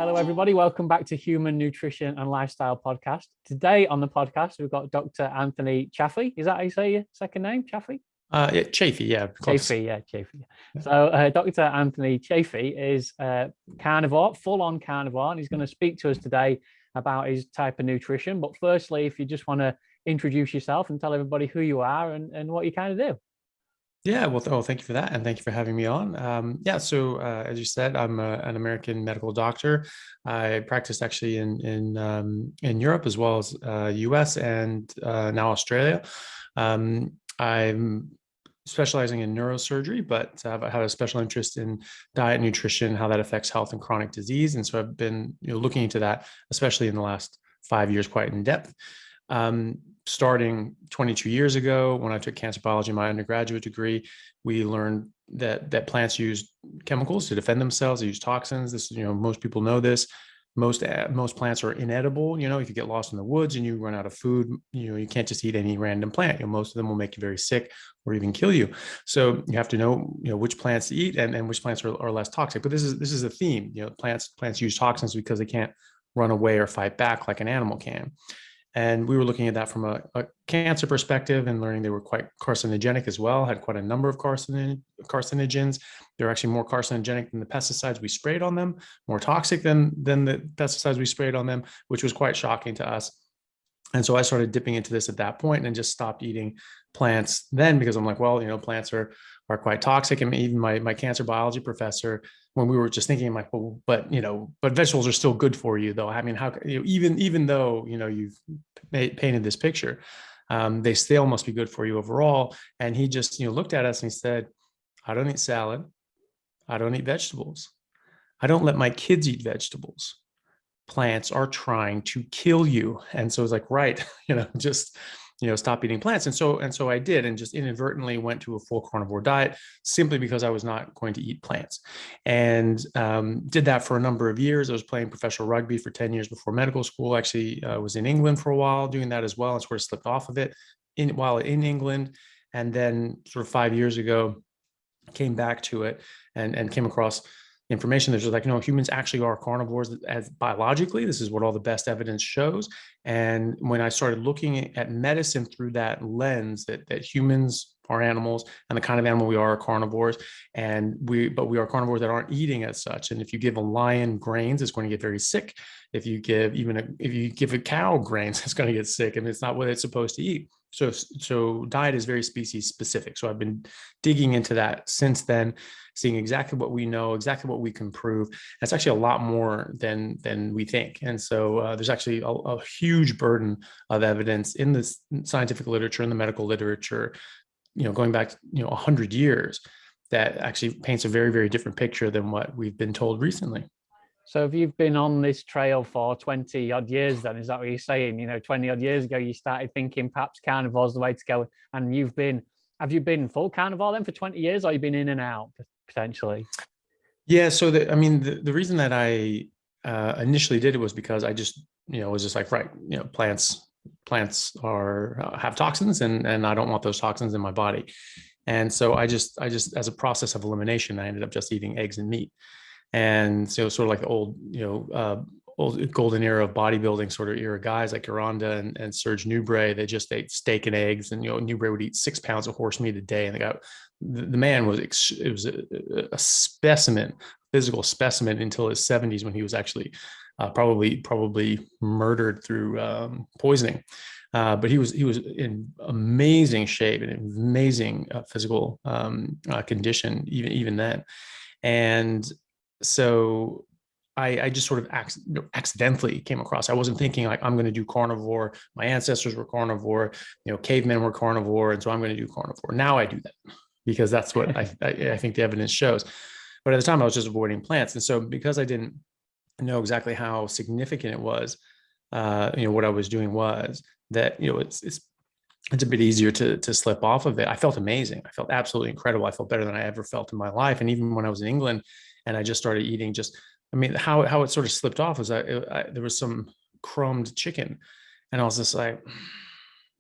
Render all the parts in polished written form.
Hello, everybody. Welcome back to Human Nutrition and Lifestyle Podcast. Today on the podcast, we've got Dr. Anthony Chaffee. Is that how you say your second name? Chaffee? Yeah, Chaffee, yeah. Close. Chaffee, yeah, Chaffee. So Dr. Anthony Chaffee is carnivore, full-on carnivore, and he's going to speak to us today about his type of nutrition. But firstly, if you just want to introduce yourself and tell everybody who you are and what you kind of do. Yeah, well, thank you for that, and thank you for having me on. So as you said, I'm an American medical doctor. I practiced actually in Europe as well as US and now Australia. I'm specializing in neurosurgery, but I've had a special interest in diet, nutrition, how that affects health and chronic disease, and so I've been looking into that, especially in the last 5 years, quite in depth. Starting 22 years ago, when I took cancer biology in my undergraduate degree, we learned that plants use chemicals to defend themselves. They use toxins. This, most people know this. Most plants are inedible. If you get lost in the woods and you run out of food, you can't just eat any random plant. Most of them will make you very sick or even kill you. So you have to know, which plants to eat and which plants are less toxic. But this is a theme. Plants use toxins because they can't run away or fight back like an animal can. And we were looking at that from a cancer perspective and learning they were quite carcinogenic as well, had quite a number of carcinogens. They're actually more carcinogenic than the pesticides we sprayed on them, more toxic than the pesticides we sprayed on them, which was quite shocking to us. And so I started dipping into this at that point and just stopped eating plants then, because I'm like, well, plants are quite toxic. And even my cancer biology professor, when we were just thinking, I'm like, well, but vegetables are still good for you, though. I mean, how even though you've painted this picture, they still must be good for you overall. And he just looked at us and he said, I don't eat salad, I don't eat vegetables, I don't let my kids eat vegetables. Plants are trying to kill you. And so it's like, right, just stop eating plants. And so I did, and just inadvertently went to a full carnivore diet simply because I was not going to eat plants, and did that for a number of years. I was playing professional rugby for 10 years before medical school. Actually, was in England for a while doing that as well, and sort of slipped off of it while in England. And then sort of 5 years ago, came back to it and came across information that's just like, humans actually are carnivores as biologically. This is what all the best evidence shows. And when I started looking at medicine through that lens, that humans are animals, and the kind of animal we are carnivores, but we are carnivores that aren't eating as such. And if you give a lion grains, it's going to get very sick. If you give a cow grains, it's going to get sick, and it's not what it's supposed to eat. So diet is very species specific. So I've been digging into that since then, seeing exactly what we know, exactly what we can prove. That's actually a lot more than we think. And so there's actually a huge burden of evidence in the scientific literature, in the medical literature, going back 100 years, that actually paints a very, very different picture than what we've been told recently. So if you've been on this trail for 20 odd years, then is that what you're saying? 20 odd years ago, you started thinking perhaps carnivore is the way to go. And have you been full carnivore then for 20 years, or you've been in and out potentially? Yeah. So the reason that I initially did it was because I just, was just like, right, plants have toxins, and I don't want those toxins in my body. And so I just, as a process of elimination, I ended up just eating eggs and meat. And so sort of like the old golden era of bodybuilding sort of era guys like Aranda and Serge Nubret, they just ate steak and eggs, and Nubret would eat 6 pounds of horse meat a day, and the man was a specimen, physical specimen, until his 70s, when he was actually probably murdered through poisoning. But he was in amazing shape and amazing physical condition even then. And so I just sort of accidentally came across. I wasn't thinking like, I'm going to do carnivore. My ancestors were carnivore, cavemen were carnivore, and so I'm going to do carnivore. Now I do that because that's what I think the evidence shows. But at the time, I was just avoiding plants, and so because I didn't know exactly how significant it was, what I was doing was that it's a bit easier to slip off of it. I felt amazing. I felt absolutely incredible. I felt better than I ever felt in my life. And even when I was in England and I just started eating, how it sort of slipped off was there was some crumbed chicken, and I was just like,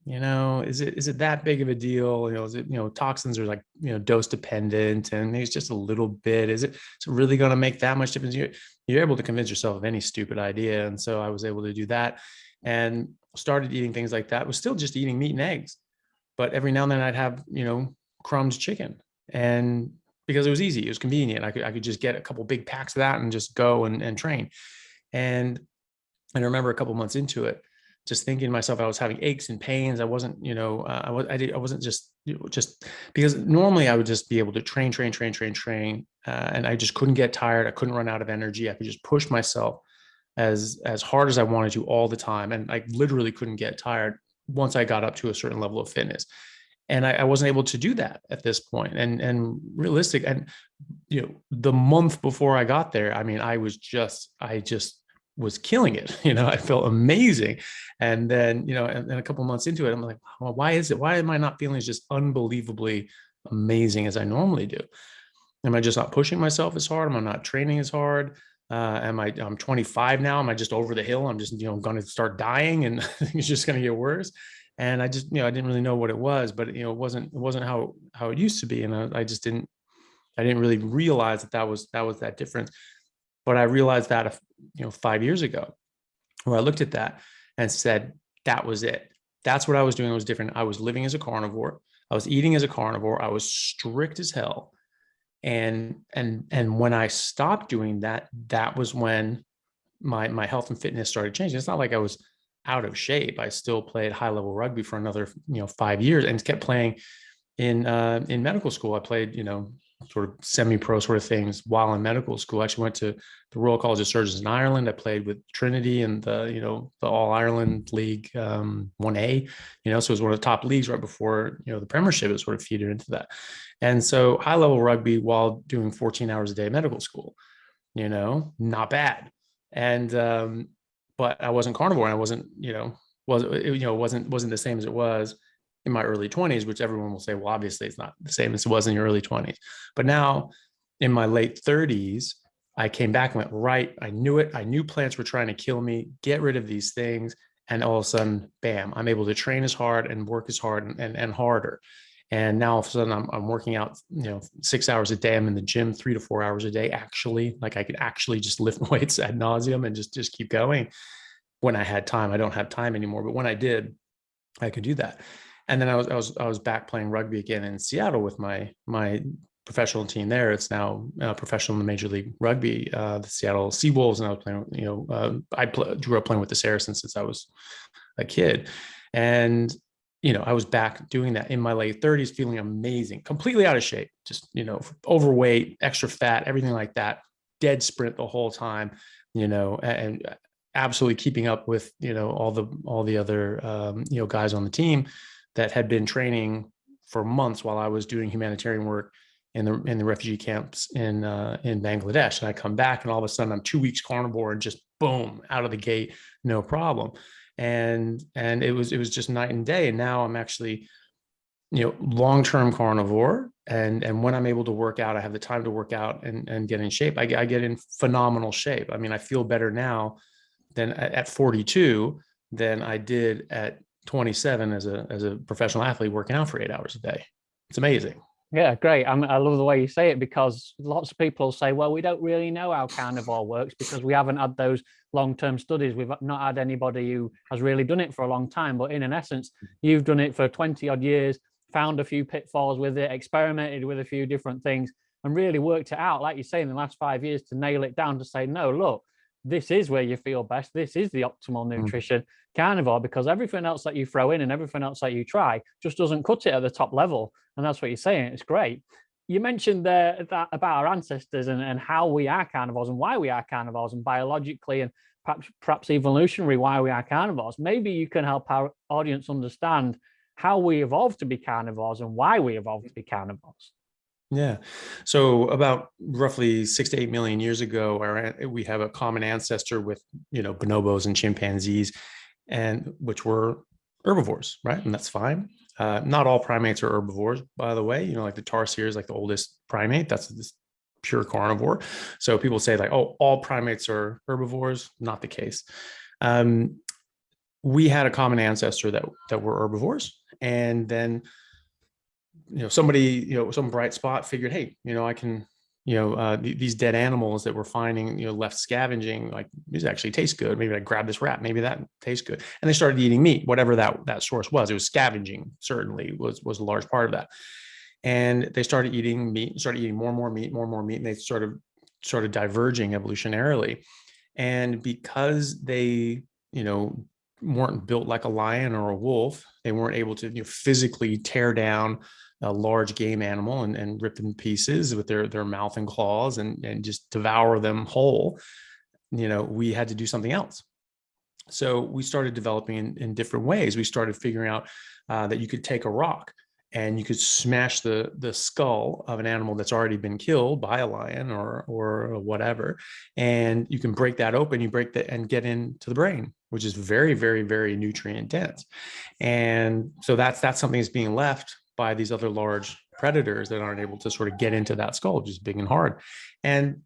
is it that big of a deal? Is it, toxins are like, dose dependent, and maybe it's just a little bit. Is it really going to make that much difference? You're able to convince yourself of any stupid idea. And so I was able to do that and started eating things like that. Was still just eating meat and eggs, but every now and then I'd have, crumbs chicken, and because it was easy, it was convenient. I could just get a couple big packs of that and just go and train. And I remember a couple months into it, just thinking to myself, I was having aches and pains. I wasn't, I wasn't just, just because normally I would just be able to train, and I just couldn't get tired. I couldn't run out of energy. I could just push myself as hard as I wanted to all the time, and I literally couldn't get tired once I got up to a certain level of fitness. And I wasn't able to do that at this point. And realistic, and the month before I got there, I mean, I just was killing it. I felt amazing. And then, and a couple months into it, I'm like, well, why am I not feeling just unbelievably amazing as I normally do? Am I just not pushing myself as hard? Am I not training as hard? I'm 25 now. Am I just over the hill? I'm just, going to start dying, and it's just going to get worse. And I just, I didn't really know what it was, but it wasn't how it used to be. And I didn't really realize that was that difference. But I realized that, 5 years ago, where I looked at that and said, that was it. That's what I was doing. It was different. I was living as a carnivore. I was eating as a carnivore. I was strict as hell. And when I stopped doing that, that was when my health and fitness started changing. It's not like I was out of shape. I still played high level rugby for another 5 years, and kept playing in medical school. I played sort of semi-pro sort of things while in medical school. I actually went to the Royal College of Surgeons in Ireland. I played with Trinity and the All Ireland League 1A. So it was one of the top leagues right before the Premiership. It sort of feedered into that. And so high level rugby while doing 14 hours a day medical school. Not bad. And but I wasn't carnivore, and I wasn't, wasn't the same as it was in my early 20s, which everyone will say, well, obviously it's not the same as it was in your early 20s. But now in my late 30s, I came back and went, right, I knew it. I knew plants were trying to kill me, get rid of these things. And all of a sudden, bam, I'm able to train as hard and work as hard and harder. And now all of a sudden I'm working out, 6 hours a day. I'm in the gym 3 to 4 hours a day. Actually, like I could actually just lift weights ad nauseum and just keep going when I had time. I don't have time anymore, but when I did, I could do that. And then I was back playing rugby again in Seattle with my professional team there. It's now professional in the Major League Rugby, the Seattle Seawolves, and I was playing. Grew up playing with the Saracens since I was a kid, and I was back doing that in my late 30s, feeling amazing, completely out of shape, just overweight, extra fat, everything like that, dead sprint the whole time, and absolutely keeping up with all the other guys on the team that had been training for months while I was doing humanitarian work in the refugee camps in Bangladesh. And I come back, and all of a sudden I'm 2 weeks carnivore and just boom, out of the gate, no problem. And it was just night and day. And now I'm actually long-term carnivore, and when I'm able to work out, I have the time to work out and get in shape. I get in phenomenal shape. I mean, I feel better now than at 42 than I did at 27 as a professional athlete working out for 8 hours a day. It's amazing. Yeah, great. I love the way you say it, because lots of people say, well, we don't really know how carnivore works because we haven't had those long-term studies. We've not had anybody who has really done it for a long time. But in an essence, you've done it for 20 odd years, found a few pitfalls with it, experimented with a few different things, and really worked it out, like you say, in the last 5 years to nail it down, to say, no, look, this is where you feel best. This is the optimal nutrition, carnivore, because everything else that you throw in and everything else that you try just doesn't cut it at the top level. And that's what you're saying. It's great. You mentioned that about our ancestors and how we are carnivores and why we are carnivores, and biologically and perhaps evolutionary why we are carnivores. Maybe you can help our audience understand how we evolved to be carnivores and why we evolved to be carnivores. Yeah. So about roughly 6 to 8 million years ago, we have a common ancestor with, bonobos and chimpanzees, and which were herbivores, right? And that's fine. Not all primates are herbivores, by the way. Like the tarsier is like the oldest primate. That's this pure carnivore. So people say like, oh, all primates are herbivores. Not the case. we had a common ancestor that were herbivores. And then, somebody, some bright spot figured, hey, I can, these dead animals that we're finding, left scavenging, like, these actually taste good. Maybe I grab this rat, maybe that tastes good. And they started eating meat, whatever that source was. It was scavenging, certainly was a large part of that. And they started eating meat, started eating more and more meat, and they started diverging evolutionarily. And because they, weren't built like a lion or a wolf, they weren't able to, physically tear down a large game animal and rip them to pieces with their mouth and claws and just devour them whole. We had to do something else. So we started developing in different ways. We started figuring out that you could take a rock and you could smash the skull of an animal that's already been killed by a lion or whatever, and you can break that open. You break that and get into the brain, which is very, very, very nutrient dense. And so that's something that's being left by these other large predators that aren't able to sort of get into that skull, which is big and hard. And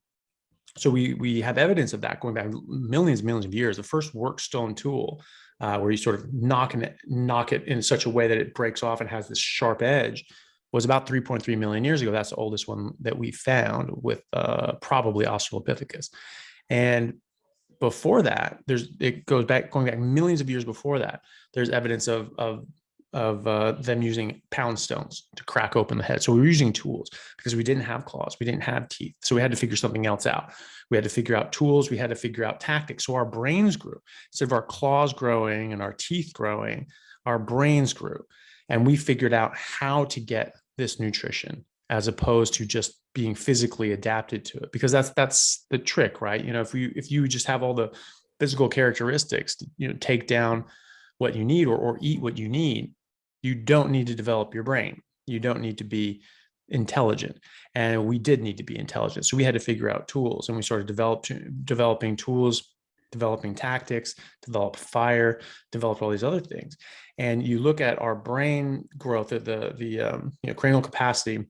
so we have evidence of that going back millions and millions of years. The first workstone tool, where you sort of knock it in such a way that it breaks off and has this sharp edge, was about 3.3 million years ago. That's the oldest one that we found, with probably Australopithecus. And before that, going back millions of years before that, there's evidence of them using pound stones to crack open the head. So we were using tools because we didn't have claws, we didn't have teeth. So we had to figure something else out. We had to figure out tools, we had to figure out tactics. So our brains grew. Instead of our claws growing and our teeth growing, our brains grew. And we figured out how to get this nutrition as opposed to just being physically adapted to it. Because that's the trick, right? If you just have all the physical characteristics to, take down what you need or eat what you need, you don't need to develop your brain. You don't need to be intelligent. And we did need to be intelligent. So we had to figure out tools, and we started developing tools, developing tactics, develop fire, develop all these other things. And you look at our brain growth at the cranial capacity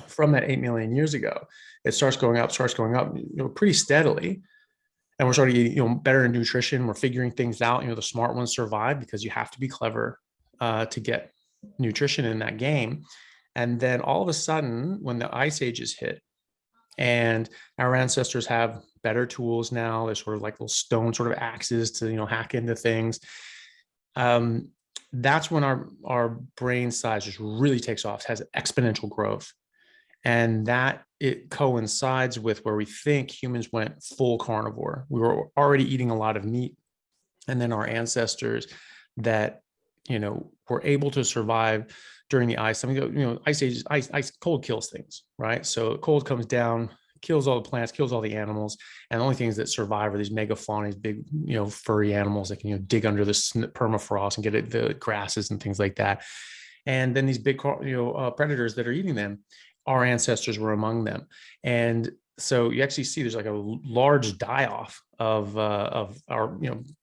from that 8 million years ago, it starts going up, pretty steadily. And we're starting to eat, better in nutrition. We're figuring things out. The smart ones survive because you have to be clever to get nutrition in that game. And then all of a sudden, when the ice ages hit, and our ancestors have better tools now, they're sort of like little stone sort of axes to hack into things. That's when our brain size just really takes off, has exponential growth. And that it coincides with where we think humans went full carnivore. We were already eating a lot of meat. And then our ancestors that, were able to survive during the ice. Ice age, cold kills things, right? So cold comes down, kills all the plants, kills all the animals. And the only things that survive are these megafauna, these big, furry animals that can, dig under the permafrost and get at the grasses and things like that. And then these big, predators that are eating them, our ancestors were among them. And so you actually see there's like a large die-off of our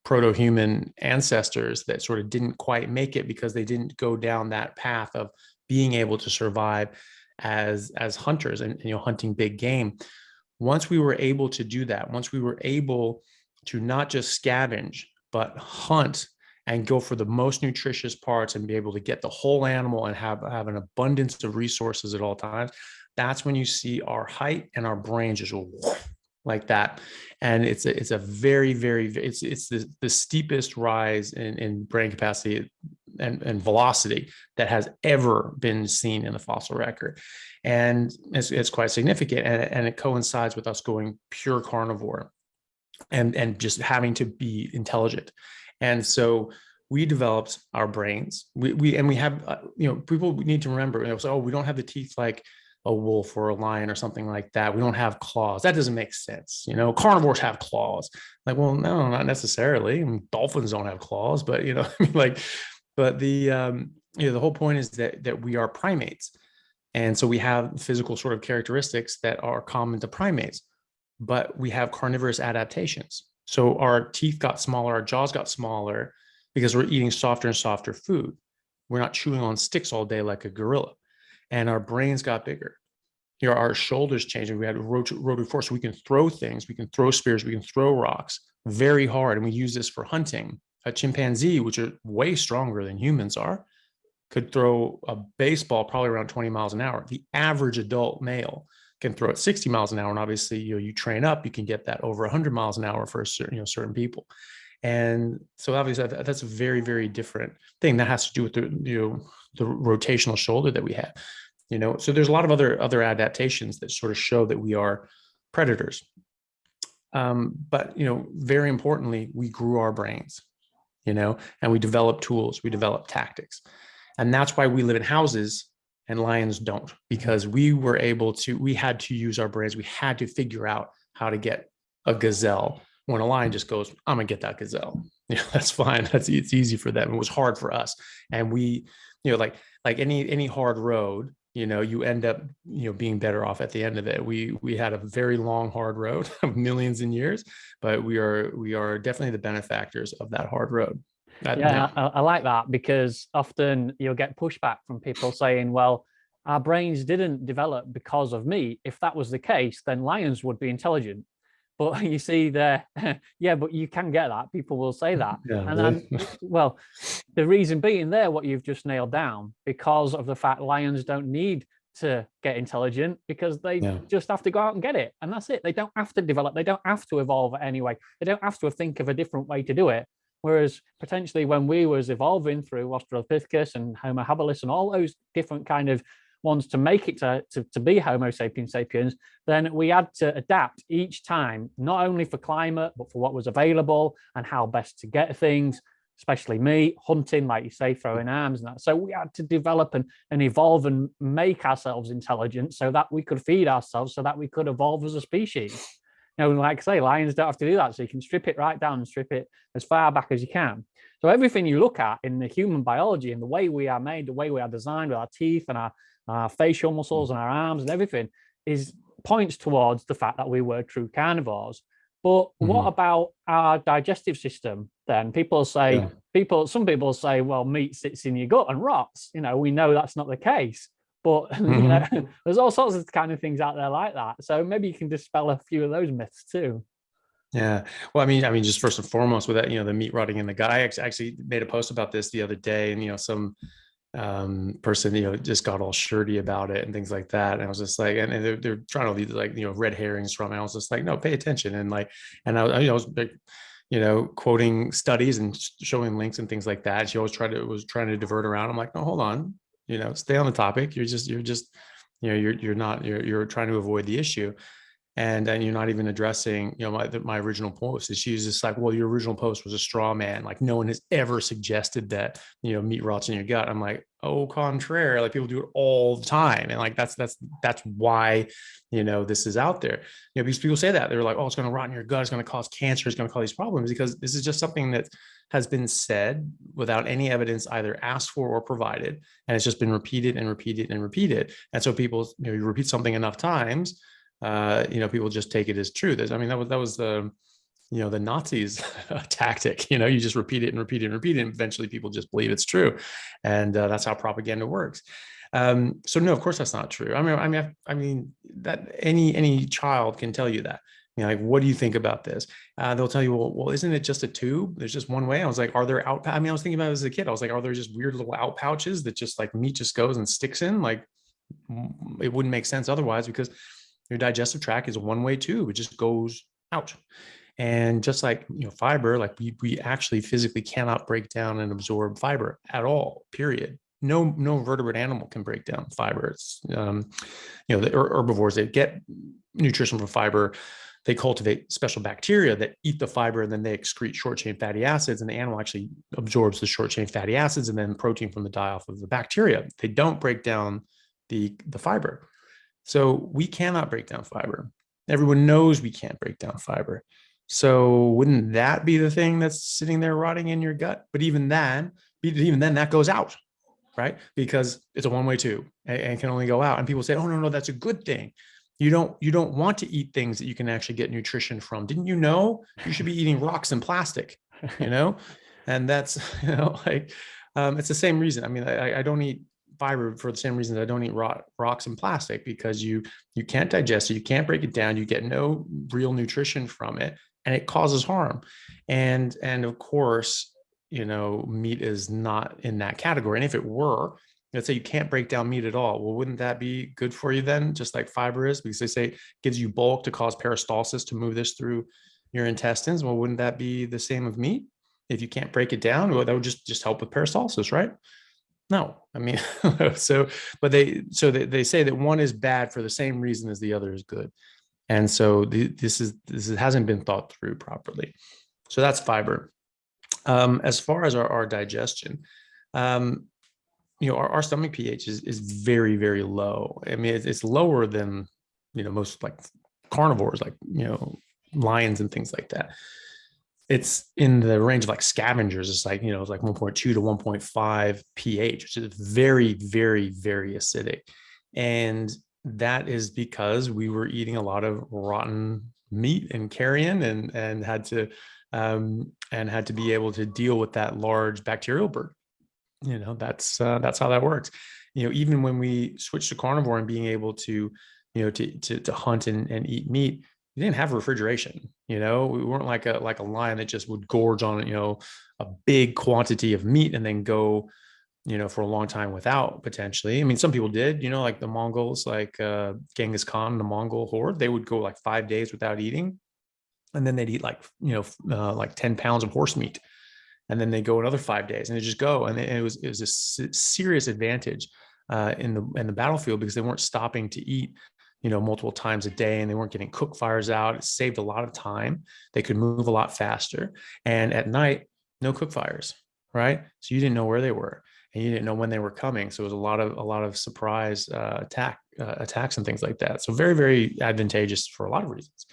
proto-human ancestors that sort of didn't quite make it because they didn't go down that path of being able to survive as hunters and hunting big game. Once we were able to do that, once we were able to not just scavenge but hunt and go for the most nutritious parts and be able to get the whole animal and have an abundance of resources at all times, that's when you see our height and our brain just like that. And it's a very, very, it's the steepest rise in brain capacity and velocity that has ever been seen in the fossil record. And it's quite significant. And it coincides with us going pure carnivore and just having to be intelligent. And so we developed our brains. We have, people need to remember, so, we don't have the teeth like a wolf or a lion or something like that. We don't have claws. That doesn't make sense. Carnivores have claws. Like, well, no, not necessarily. Dolphins don't have claws, but but the whole point is that we are primates. And so we have physical sort of characteristics that are common to primates, but we have carnivorous adaptations. So our teeth got smaller, our jaws got smaller because we're eating softer and softer food. We're not chewing on sticks all day like a gorilla. And our brains got bigger. Our shoulders changed. We had rotary force. So we can throw things. We can throw spears. We can throw rocks very hard. And we use this for hunting a chimpanzee, which are way stronger than humans are, could throw a baseball probably around 20 miles an hour. The average adult male can throw it 60 miles an hour. And obviously, you train up, you can get that over 100 miles an hour for certain people. And so obviously that's a very, very different thing that has to do with the rotational shoulder that we have. So there's a lot of other adaptations that sort of show that we are predators. But very importantly, we grew our brains, and we developed tools, we developed tactics. And that's why we live in houses and lions don't, because we had to use our brains. We had to figure out how to get a gazelle when a lion just goes, I'm gonna get that gazelle. That's fine. It's easy for them. It was hard for us. And we, like any hard road, you end up, being better off at the end of it. We had a very long, hard road of millions of years, but we are definitely the benefactors of that hard road. I like that, because often you'll get pushback from people saying, well, our brains didn't develop because of meat. If that was the case, then lions would be intelligent. But you see there, yeah, but you can get that. People will say that. Yeah, and really? then, well, the reason being there, what you've just nailed down, because of the fact lions don't need to get intelligent, because they just have to go out and get it. And that's it. They don't have to develop. They don't have to evolve anyway. They don't have to think of a different way to do it. Whereas potentially when we was evolving through Australopithecus and Homo habilis and all those different kind of ones to make it to be Homo sapiens sapiens, then we had to adapt each time, not only for climate, but for what was available and how best to get things, especially meat, hunting, like you say, throwing arms and that. So we had to develop and evolve and make ourselves intelligent so that we could feed ourselves, so that we could evolve as a species. Like I say, lions don't have to do that. So you can strip it right down and strip it as far back as you can. So everything you look at in the human biology and the way we are made, the way we are designed with our teeth and our facial muscles and our arms and everything points towards the fact that we were true carnivores. But what about our digestive system then? Some people say, well, meat sits in your gut and rots. We know that's not the case. But there's all sorts of kind of things out there like that. So maybe you can dispel a few of those myths too. Yeah. Well, I mean, just first and foremost with that, the meat rotting in the gut. I actually made a post about this the other day, and some person, just got all shirty about it and things like that. And I was just like, and they're trying to lead like, red herrings from it. I was just like, no, pay attention. And I was like, quoting studies and showing links and things like that. She always was trying to divert around. I'm like, no, hold on, stay on the topic. You're trying to avoid the issue. And you're not even addressing, my original post. And she's just like, well, your original post was a straw man. Like no one has ever suggested that, meat rots in your gut. I'm like, au contraire, like people do it all the time. And like, that's why, this is out there, because people say that they're like, oh, it's going to rot in your gut. It's going to cause cancer. It's going to cause these problems, because this is just something that has been said without any evidence either asked for or provided. And it's just been repeated and repeated and repeated. And so people, you repeat something enough times, people just take it as true. I mean, that was the Nazis tactic. You just repeat it and repeat it and repeat it, and eventually people just believe it's true, and that's how propaganda works. So no, of course that's not true. I mean that any child can tell you that. Like, what do you think about this? They'll tell you, well, isn't it just a tube? There's just one way. I was like, are there out? I mean, I was thinking about it as a kid. I was like, are there just weird little out pouches that just like meat just goes and sticks in? Like, it wouldn't make sense otherwise, because your digestive tract is a one-way tube. It just goes out. And just like, fiber, like we actually physically cannot break down and absorb fiber at all, period. No vertebrate animal can break down fiber. It's, the herbivores, they get nutrition from fiber. They cultivate special bacteria that eat the fiber, and then they excrete short chain fatty acids, and the animal actually absorbs the short chain fatty acids and then protein from the die-off of the bacteria. They don't break down the fiber. So we cannot break down fiber. Everyone knows we can't break down fiber. So wouldn't that be the thing that's sitting there rotting in your gut? But even then that goes out, right? Because it's a one-way tube and can only go out. And people say, oh, no, that's a good thing. You don't want to eat things that you can actually get nutrition from. Didn't you know you should be eating rocks and plastic, And that's, it's the same reason. I mean, I don't eat fiber for the same reason that I don't eat rocks and plastic, because you can't digest it, you can't break it down, you get no real nutrition from it, and it causes harm. And of course, meat is not in that category. And if it were, let's say you can't break down meat at all, well, wouldn't that be good for you then, just like fiber is? Because they say it gives you bulk to cause peristalsis to move this through your intestines. Well, wouldn't that be the same of meat? If you can't break it down, well, that would just help with peristalsis, right? No, I mean, but they say that one is bad for the same reason as the other is good. And so this hasn't been thought through properly. So that's fiber. As far as our digestion, our stomach pH is very, very low. I mean, it's lower than, most like carnivores, like, lions and things like that. It's in the range of like scavengers. It's like, it's like 1.2 to 1.5 pH, which is very, very, very acidic. And that is because we were eating a lot of rotten meat and carrion and had to be able to deal with that large bacterial burden. That's how that works. Even when we switched to carnivore and being able to, to hunt and eat meat, we didn't have refrigeration. We weren't like a lion that just would gorge on, a big quantity of meat and then go, for a long time without, potentially. I mean, some people did, like the Mongols, like Genghis Khan, the Mongol horde, they would go like 5 days without eating. And then they'd eat like, like 10 pounds of horse meat. And then they go another 5 days and they just go. And it was a serious advantage in the battlefield, because they weren't stopping to eat, multiple times a day, and they weren't getting cook fires out. It saved a lot of time. They could move a lot faster. And at night, no cook fires, right? So you didn't know where they were, and you didn't know when they were coming. So it was a lot of surprise attacks and things like that. So very, very advantageous for a lot of reasons,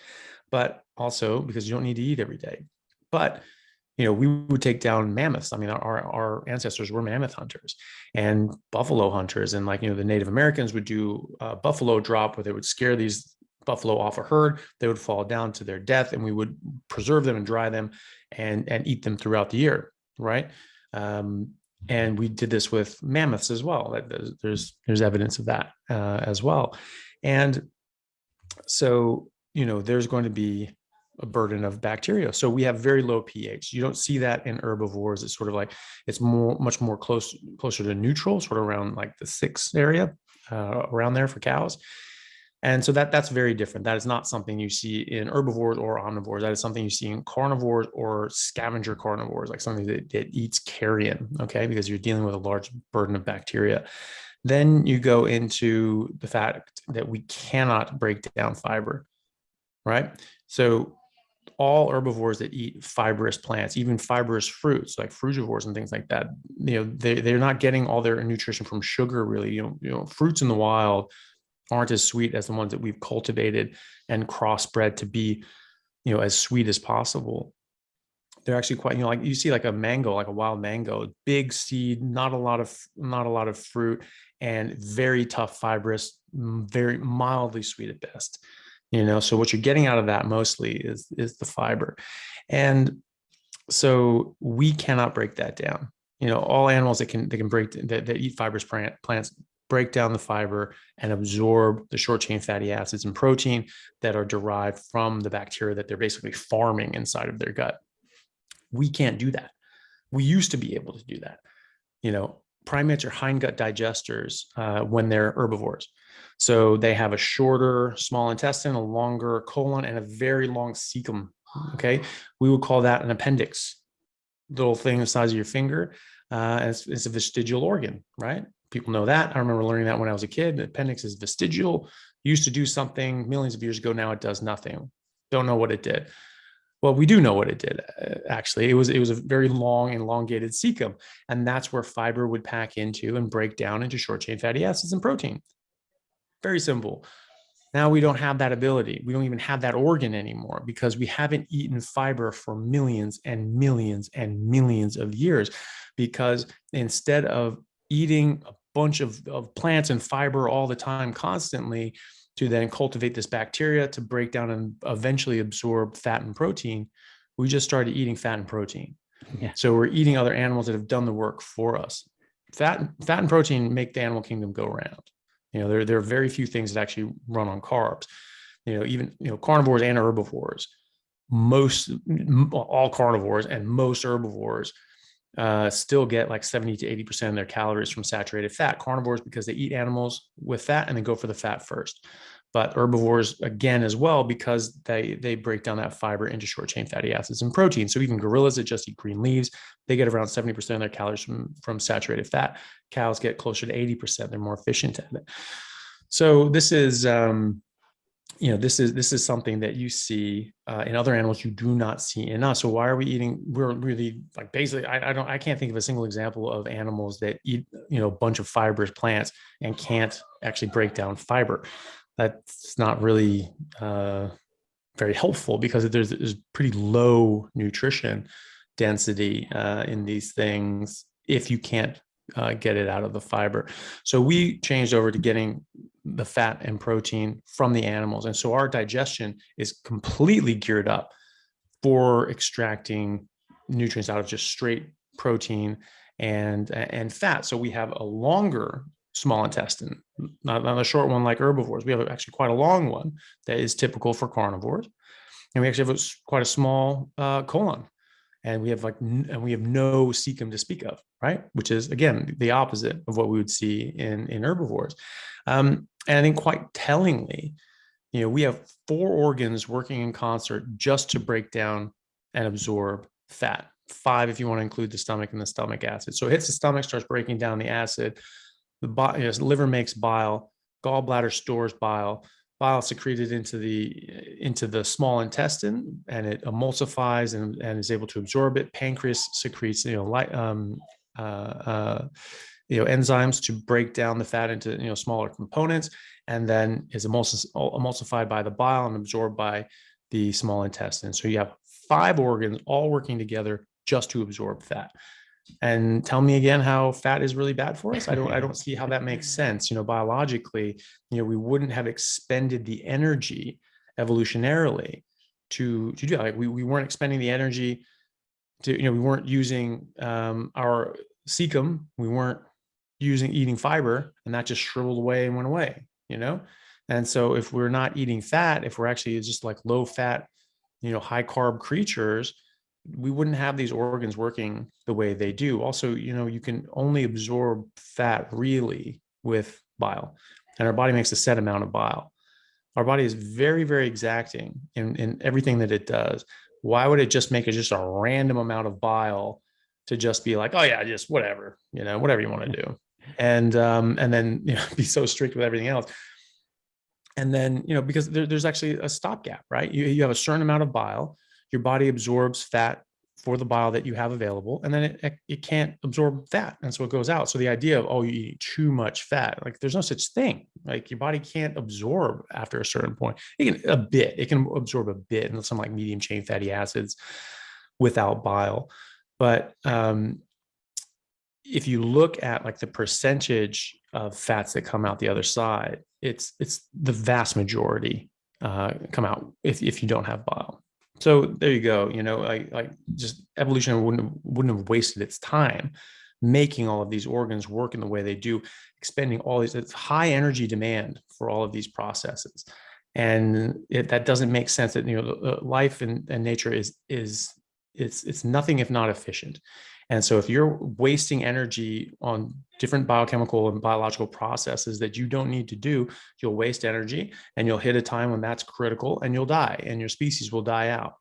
but also because you don't need to eat every day. But we would take down mammoths. I mean, our ancestors were mammoth hunters and buffalo hunters. And like, the Native Americans would do a buffalo drop, where they would scare these buffalo off a herd. They would fall down to their death, and we would preserve them and dry them and eat them throughout the year. Right. And we did this with mammoths as well. There's evidence of that as well. And so, there's going to be a burden of bacteria. So we have very low pH. You don't see that in herbivores. It's sort of like, it's much more closer to neutral, sort of around like the 6 area, around there for cows. And so that's very different. That is not something you see in herbivores or omnivores. That is something you see in carnivores or scavenger carnivores, like something that eats carrion, okay? Because you're dealing with a large burden of bacteria. Then you go into the fact that we cannot break down fiber, right? So all herbivores that eat fibrous plants, even fibrous fruits like frugivores and things like that, they're not getting all their nutrition from sugar, really. Fruits in the wild aren't as sweet as the ones that we've cultivated and crossbred to be, as sweet as possible. They're actually quite, like you see like a mango, like a wild mango, big seed, not a lot of fruit, and very tough, fibrous, very mildly sweet at best. So what you're getting out of that mostly is the fiber. And so we cannot break that down. All animals that can break, that eat fibrous plants, break down the fiber and absorb the short chain fatty acids and protein that are derived from the bacteria that they're basically farming inside of their gut. We can't do that. We used to be able to do that. Primates are hindgut digesters when they're herbivores. So they have a shorter small intestine, a longer colon, and a very long cecum. Okay. We would call that an appendix, little thing the size of your finger. It's a vestigial organ, right? People know that. I remember learning that when I was a kid. The appendix is vestigial. Used to do something millions of years ago. Now it does nothing. Don't know what it did. Well, we do know what it did. Actually, it was a very long, elongated cecum, and that's where fiber would pack into and break down into short chain fatty acids and protein. Very simple. Now we don't have that ability. We don't even have that organ anymore, because we haven't eaten fiber for millions and millions and millions of years. Because instead of eating a bunch of plants and fiber all the time, constantly, to then cultivate this bacteria to break down and eventually absorb fat and protein, we just started eating fat and protein. Yeah. So we're eating other animals that have done the work for us. Fat and protein make the animal kingdom go round. There are very few things that actually run on carbs. Even carnivores and herbivores, all carnivores and most herbivores still get like 70 to 80% of their calories from saturated fat. Carnivores, because they eat animals with fat and then go for the fat first. But herbivores, again, as well, because they break down that fiber into short chain fatty acids and protein. So even gorillas that just eat green leaves, they get around 70% of their calories from saturated fat. Cows get closer to 80%. They're more efficient at it. So this is, this is something that you see in other animals you do not see in us. So why are we eating? We're really like basically, I can't think of a single example of animals that eat, a bunch of fibrous plants and can't actually break down fiber. That's not really very helpful because there's pretty low nutrition density in these things if you can't get it out of the fiber. So we changed over to getting the fat and protein from the animals. And so our digestion is completely geared up for extracting nutrients out of just straight protein and fat. So we have a longer small intestine, not a short one like herbivores. We have actually quite a long one that is typical for carnivores. And we actually have quite a small colon. And we have no cecum to speak of, right? Which is, again, the opposite of what we would see in herbivores. And I think quite tellingly, we have 4 organs working in concert just to break down and absorb fat. 5 if you want to include the stomach and the stomach acid. So it hits the stomach, starts breaking down the acid. The liver makes bile, gallbladder stores bile. Bile secreted into the small intestine, and it emulsifies and is able to absorb it. Pancreas secretes enzymes to break down the fat into smaller components, and then is emulsified by the bile and absorbed by the small intestine. So you have 5 organs all working together just to absorb fat. And tell me again how fat is really bad for us. I don't see how that makes sense. Biologically, we wouldn't have expended the energy evolutionarily to do that. Like we weren't expending the energy to, we weren't using our cecum. We weren't eating fiber, and that just shriveled away and went away, And so if we're not eating fat, if we're actually just like low fat, high carb creatures, we wouldn't have these organs working the way they do. Also, you can only absorb fat really with bile, and our body makes a set amount of bile. Our body is very, very exacting in everything that it does. Why would it just make it just a random amount of bile to just be like, oh yeah, just whatever, whatever you want to do. And then, be so strict with everything else. And then, because there's actually a stopgap, right? You have a certain amount of bile. Your body absorbs fat for the bile that you have available, and then it can't absorb fat, and so it goes out. So the idea of, oh, you eat too much fat, like there's no such thing. Like your body can't absorb after a certain point. It can absorb a bit, and some like medium chain fatty acids without bile. But if you look at like the percentage of fats that come out the other side, it's the vast majority come out if you don't have bile. So there you go. Like just evolution wouldn't have wasted its time making all of these organs work in the way they do, expending all these. It's high energy demand for all of these processes, and that doesn't make sense. That life and nature is it's nothing if not efficient. And so if you're wasting energy on different biochemical and biological processes that you don't need to do, you'll waste energy, and you'll hit a time when that's critical, and you'll die, and your species will die out,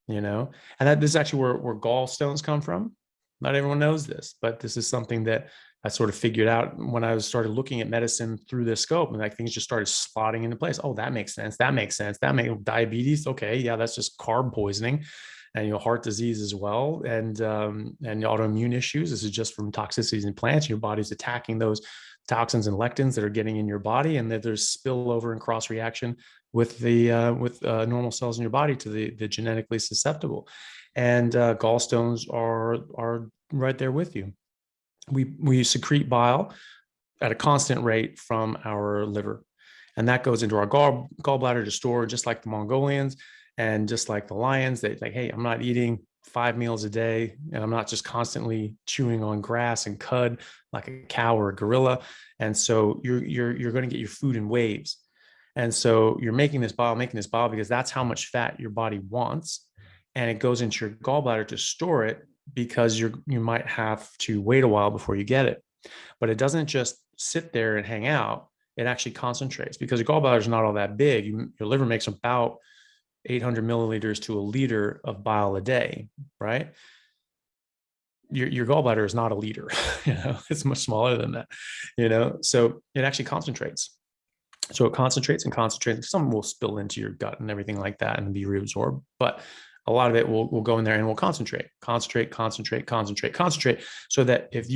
And this is actually where gallstones come from. Not everyone knows this, but this is something that I sort of figured out when I started looking at medicine through this scope, and like things just started slotting into place. Oh, that makes sense. That makes sense. Diabetes. Okay. Yeah. That's just carb poisoning. And heart disease as well, and autoimmune issues. This is just from toxicities in plants. Your body's attacking those toxins and lectins that are getting in your body, and that there's spillover and cross reaction with the normal cells in your body to the genetically susceptible. And gallstones are right there with you. We secrete bile at a constant rate from our liver, and that goes into our gallbladder to store, just like the Mongolians. And just like the lions, they like, hey, I'm not eating 5 meals a day, and I'm not just constantly chewing on grass and cud like a cow or a gorilla. And so you're going to get your food in waves. And so you're making this bile because that's how much fat your body wants. And it goes into your gallbladder to store it. because you might have to wait a while before you get it. But it doesn't just sit there and hang out. It actually concentrates, because your gallbladder is not all that big. Your liver makes about 800 milliliters to a liter of bile a day, right? Your gallbladder is not a liter, it's much smaller than that, so it actually concentrates. So it concentrates and concentrates. Some will spill into your gut and everything like that and be reabsorbed, but a lot of it will go in there and will concentrate, so that if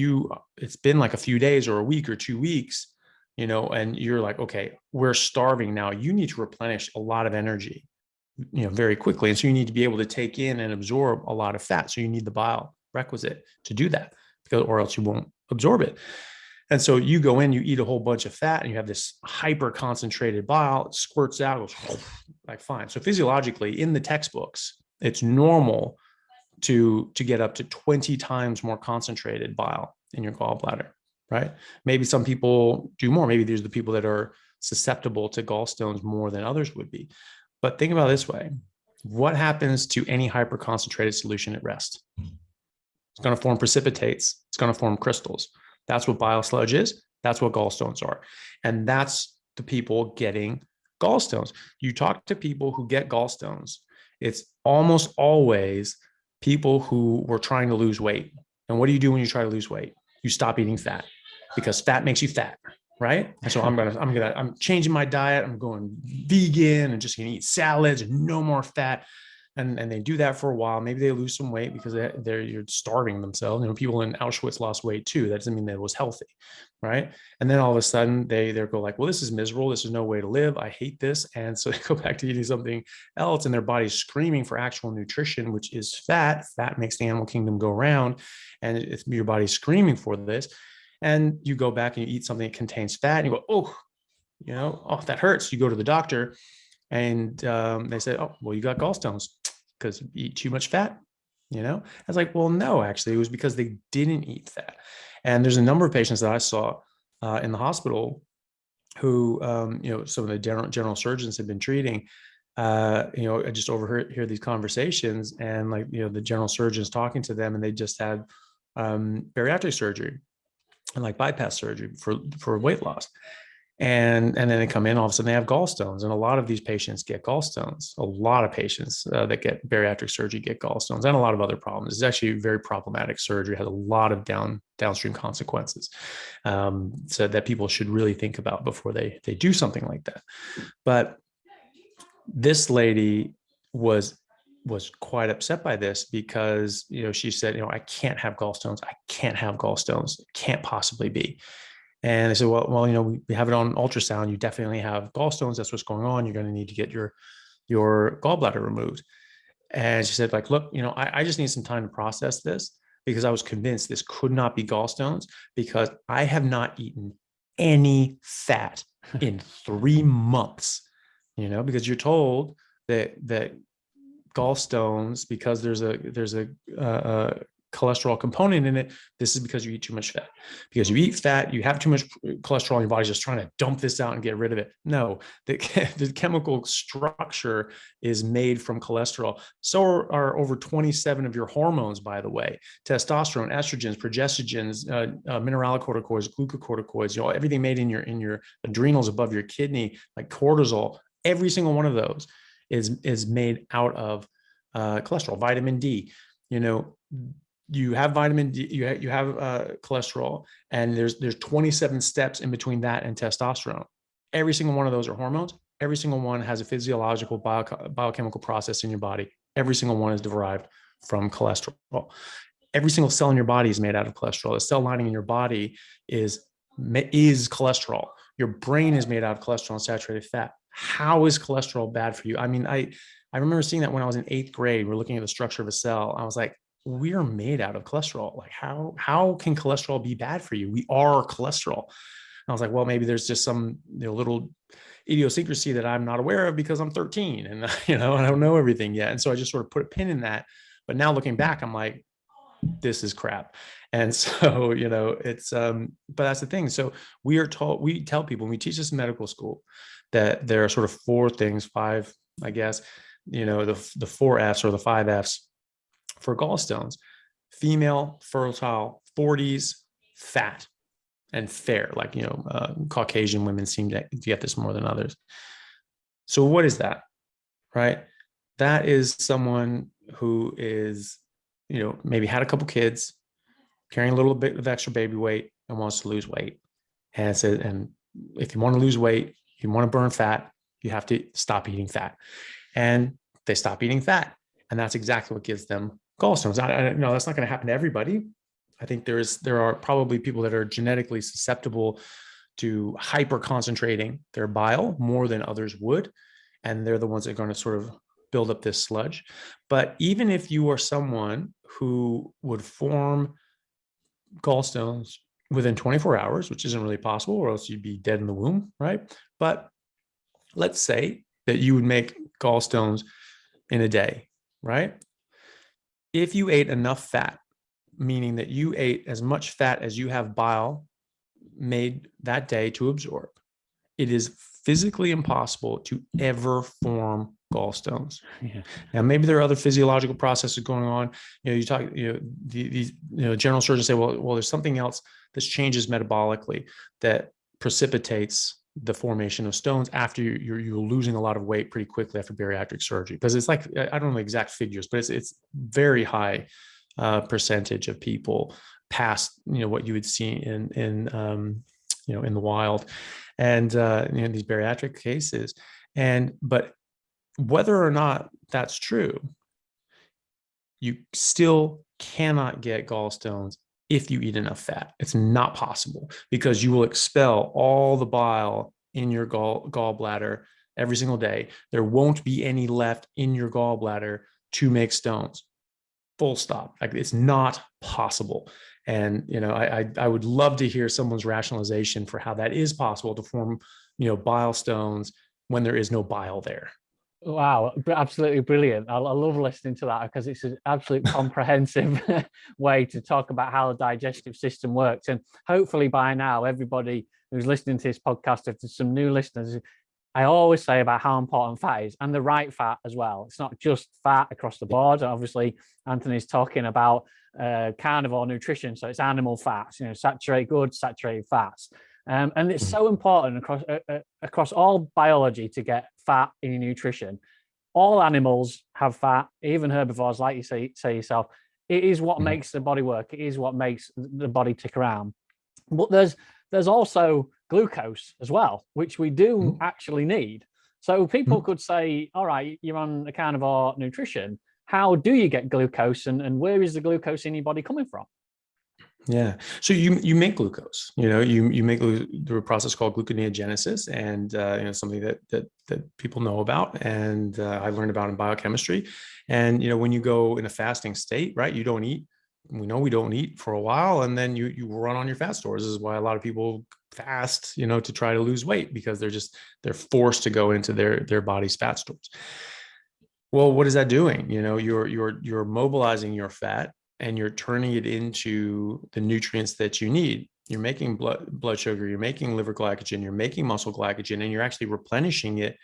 it's been like a few days or a week or 2 weeks, and you're like, okay, we're starving now, you need to replenish a lot of energy, very quickly. And so you need to be able to take in and absorb a lot of fat. So you need the bile requisite to do that, or else you won't absorb it. And so you go in, you eat a whole bunch of fat, and you have this hyper concentrated bile. It squirts out, goes like fine. So physiologically, in the textbooks, it's normal to get up to 20 times more concentrated bile in your gallbladder, right? Maybe some people do more. Maybe there's the people that are susceptible to gallstones more than others would be. But think about it this way: what happens to any hyperconcentrated solution at rest? It's going to form precipitates. It's going to form crystals. That's what bile sludge is. That's what gallstones are. And that's the people getting gallstones. You talk to people who get gallstones, it's almost always people who were trying to lose weight. And what do you do when you try to lose weight? You stop eating fat, because fat makes you fat, right? And so I'm changing my diet. I'm going vegan and just gonna eat salads and no more fat. And they do that for a while. Maybe they lose some weight because you're starving themselves. People in Auschwitz lost weight too. That doesn't mean that it was healthy, right? And then all of a sudden they go like, well, this is miserable. This is no way to live. I hate this. And so they go back to eating something else, and their body's screaming for actual nutrition, which is fat. Fat makes the animal kingdom go round, and it's your body's screaming for this. And you go back and you eat something that contains fat, and you go, oh, that hurts. You go to the doctor, and they said, oh, well, you got gallstones because you eat too much fat. I was like, well, no, actually, it was because they didn't eat fat. And there's a number of patients that I saw in the hospital who, some of the general surgeons have been treating. I just overhear these conversations, and the general surgeons talking to them, and they just had bariatric surgery and bypass surgery for weight loss. And then they come in, all of a sudden they have gallstones. And a lot of these patients get gallstones. A lot of patients that get bariatric surgery get gallstones, and a lot of other problems. It's actually very problematic surgery, has a lot of downstream consequences, so that people should really think about before they do something like that. But this lady was quite upset by this, because she said, I can't have gallstones. I can't have gallstones. It can't possibly be. And they said, well, we have it on ultrasound. You definitely have gallstones. That's what's going on. You're going to need to get your gallbladder removed. And she said, look, I just need some time to process this, because I was convinced this could not be gallstones, because I have not eaten any fat in 3 months, because you're told that gallstones, because there's a cholesterol component in it. This is because you eat too much fat. Because you eat fat, you have too much cholesterol, and your body's just trying to dump this out and get rid of it. No, the chemical structure is made from cholesterol. So are over 27 of your hormones, by the way: testosterone, estrogens, progestogens, mineralocorticoids, glucocorticoids. Everything made in your adrenals above your kidney, like cortisol. Every single one of those is made out of cholesterol. Vitamin D. You have vitamin D, you have cholesterol, and there's 27 steps in between that and testosterone. Every single one of those are hormones. Every single one has a physiological biochemical process in your body. Every single one is derived from cholesterol. Every single cell in your body is made out of cholesterol. The cell lining in your body is cholesterol. Your brain is made out of cholesterol and saturated fat. How is cholesterol bad for you? I mean, I remember seeing that when I was in 8th grade. We're looking at the structure of a cell. I was like, we're made out of cholesterol. How can cholesterol be bad for you? We are cholesterol. And I was like, well, maybe there's just some little idiosyncrasy that I'm not aware of because I'm 13 and I don't know everything yet. And so I just sort of put a pin in that. But now looking back, I'm like, this is crap. And so, it's, but that's the thing. So we tell people, when we teach this in medical school, that there are sort of 4 things, 5, I guess, the 4 F's or the 5 F's for gallstones. female, fertile, 40s, fat and fair, like, Caucasian women seem to get this more than others. So what is that, right? That is someone who is, maybe had a couple kids, carrying a little bit of extra baby weight and wants to lose weight. And if you want to lose weight, you want to burn fat, you have to stop eating fat. And they stop eating fat. And that's exactly what gives them gallstones. I know that's not going to happen to everybody. I think there are probably people that are genetically susceptible to hyper concentrating their bile more than others would. And they're the ones that are going to sort of build up this sludge. But even if you are someone who would form gallstones within 24 hours, which isn't really possible, or else you'd be dead in the womb, right? But let's say that you would make gallstones in a day, right? If you ate enough fat, meaning that you ate as much fat as you have bile made that day to absorb, it is physically impossible to ever form gallstones. Yeah. Now, maybe there are other physiological processes going on. These general surgeons say, well, there's something else that changes metabolically that precipitates the formation of stones after you're losing a lot of weight pretty quickly after bariatric surgery. Because it's like, I don't know the exact figures, but it's very high percentage of people past what you would see in the wild, and these bariatric cases. But whether or not that's true, you still cannot get gallstones if you eat enough fat. It's not possible, because you will expel all the bile in your gallbladder every single day. There won't be any left in your gallbladder to make stones. Full stop. Like, it's not possible. And I would love to hear someone's rationalization for how that is possible to form bile stones when there is no bile there. Wow, absolutely brilliant. I love listening to that, because it's an absolute comprehensive way to talk about how the digestive system works. And hopefully by now, everybody who's listening to this podcast, if there's some new listeners, I always say about how important fat is, and the right fat as well. It's not just fat across the board. Obviously, Anthony's talking about carnivore nutrition, so it's animal fats, good saturated fats. And it's so important across all biology to get fat in your nutrition. All animals have fat, even herbivores, like you say yourself. It is what makes the body work. It is what makes the body tick around. But there's also glucose as well, which we do actually need. So people could say, all right, you're on a carnivore nutrition. How do you get glucose, and where is the glucose in your body coming from? Yeah. So you make glucose, you make through a process called gluconeogenesis, and something that people know about, and I learned about in biochemistry. And when you go in a fasting state, right, you don't eat. We know we don't eat for a while, and then you run on your fat stores. This is why a lot of people fast, to try to lose weight, because they're forced to go into their body's fat stores. Well, what is that doing? You're mobilizing your fat, and you're turning it into the nutrients that you need. You're making blood sugar, you're making liver glycogen, you're making muscle glycogen, and you're actually replenishing it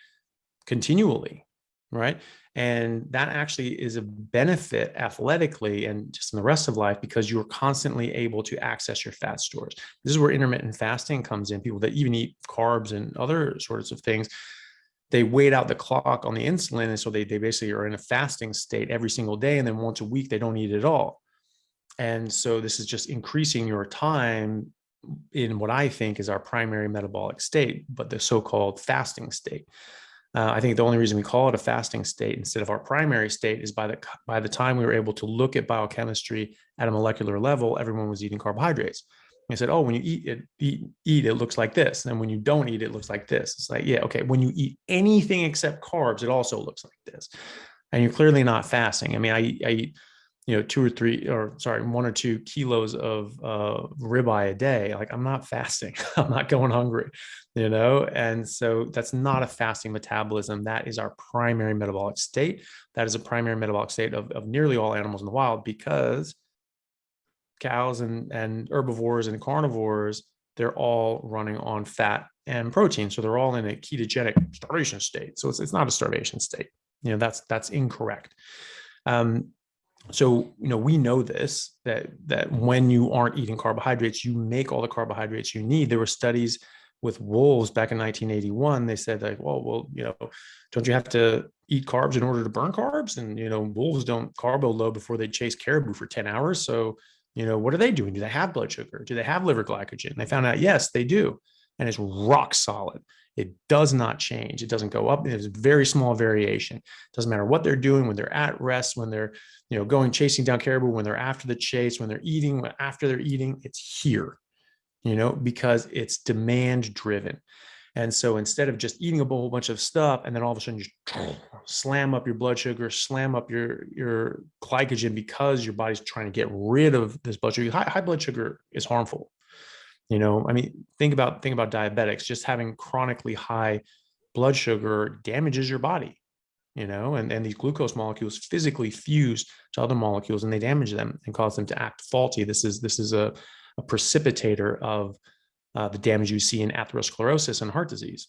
continually, right? And that actually is a benefit athletically and just in the rest of life, because you're constantly able to access your fat stores. This is where intermittent fasting comes in. People that even eat carbs and other sorts of things, they wait out the clock on the insulin. And so they basically are in a fasting state every single day. And then once a week, they don't eat at all. And so this is just increasing your time in what I think is our primary metabolic state, but the so-called fasting state. I think the only reason we call it a fasting state instead of our primary state is by the time we were able to look at biochemistry at a molecular level, everyone was eating carbohydrates. They said, oh, when you eat, it looks like this. And when you don't eat, it looks like this. It's like, yeah, okay. When you eat anything except carbs, it also looks like this. And you're clearly not fasting. I mean, I eat 1 or 2 kilos of ribeye a day. Like, I'm not fasting. I'm not going hungry, And so that's not a fasting metabolism. That is our primary metabolic state. That is a primary metabolic state of nearly all animals in the wild, because cows and herbivores and carnivores, they're all running on fat and protein. So they're all in a ketogenic starvation state. So it's not a starvation state. That's incorrect. So, we know this, that when you aren't eating carbohydrates, you make all the carbohydrates you need. There were studies with wolves back in 1981. They said like, well, don't you have to eat carbs in order to burn carbs? And, wolves don't carbo load before they chase caribou for 10 hours. So, what are they doing? Do they have blood sugar? Do they have liver glycogen? And they found out, yes, they do. And it's rock solid. It does not change. It doesn't go up. There's a very small variation. It doesn't matter what they're doing, when they're at rest, when they're going chasing down caribou, when they're after the chase, when they're eating, after they're eating, it's here, because it's demand driven. And so instead of just eating a whole bunch of stuff and then all of a sudden you slam up your blood sugar, slam up your glycogen because your body's trying to get rid of this blood sugar. High blood sugar is harmful. I mean, think about diabetics. Just having chronically high blood sugar damages your body. And these glucose molecules physically fuse to other molecules and they damage them and cause them to act faulty. This is a precipitator of the damage you see in atherosclerosis and heart disease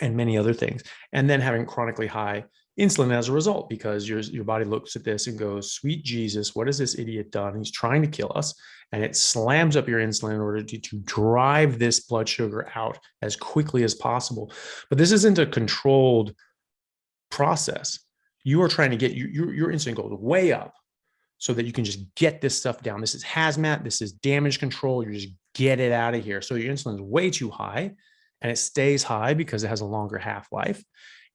and many other things. And then having chronically high insulin as a result, because your body looks at this and goes, sweet Jesus, what has this idiot done? He's trying to kill us. And it slams up your insulin in order to drive this blood sugar out as quickly as possible. But this isn't a controlled process. You are trying to get your insulin goes way up so that you can just get this stuff down. This is hazmat. This is damage control. You just get it out of here. So your insulin is way too high and it stays high because it has a longer half-life.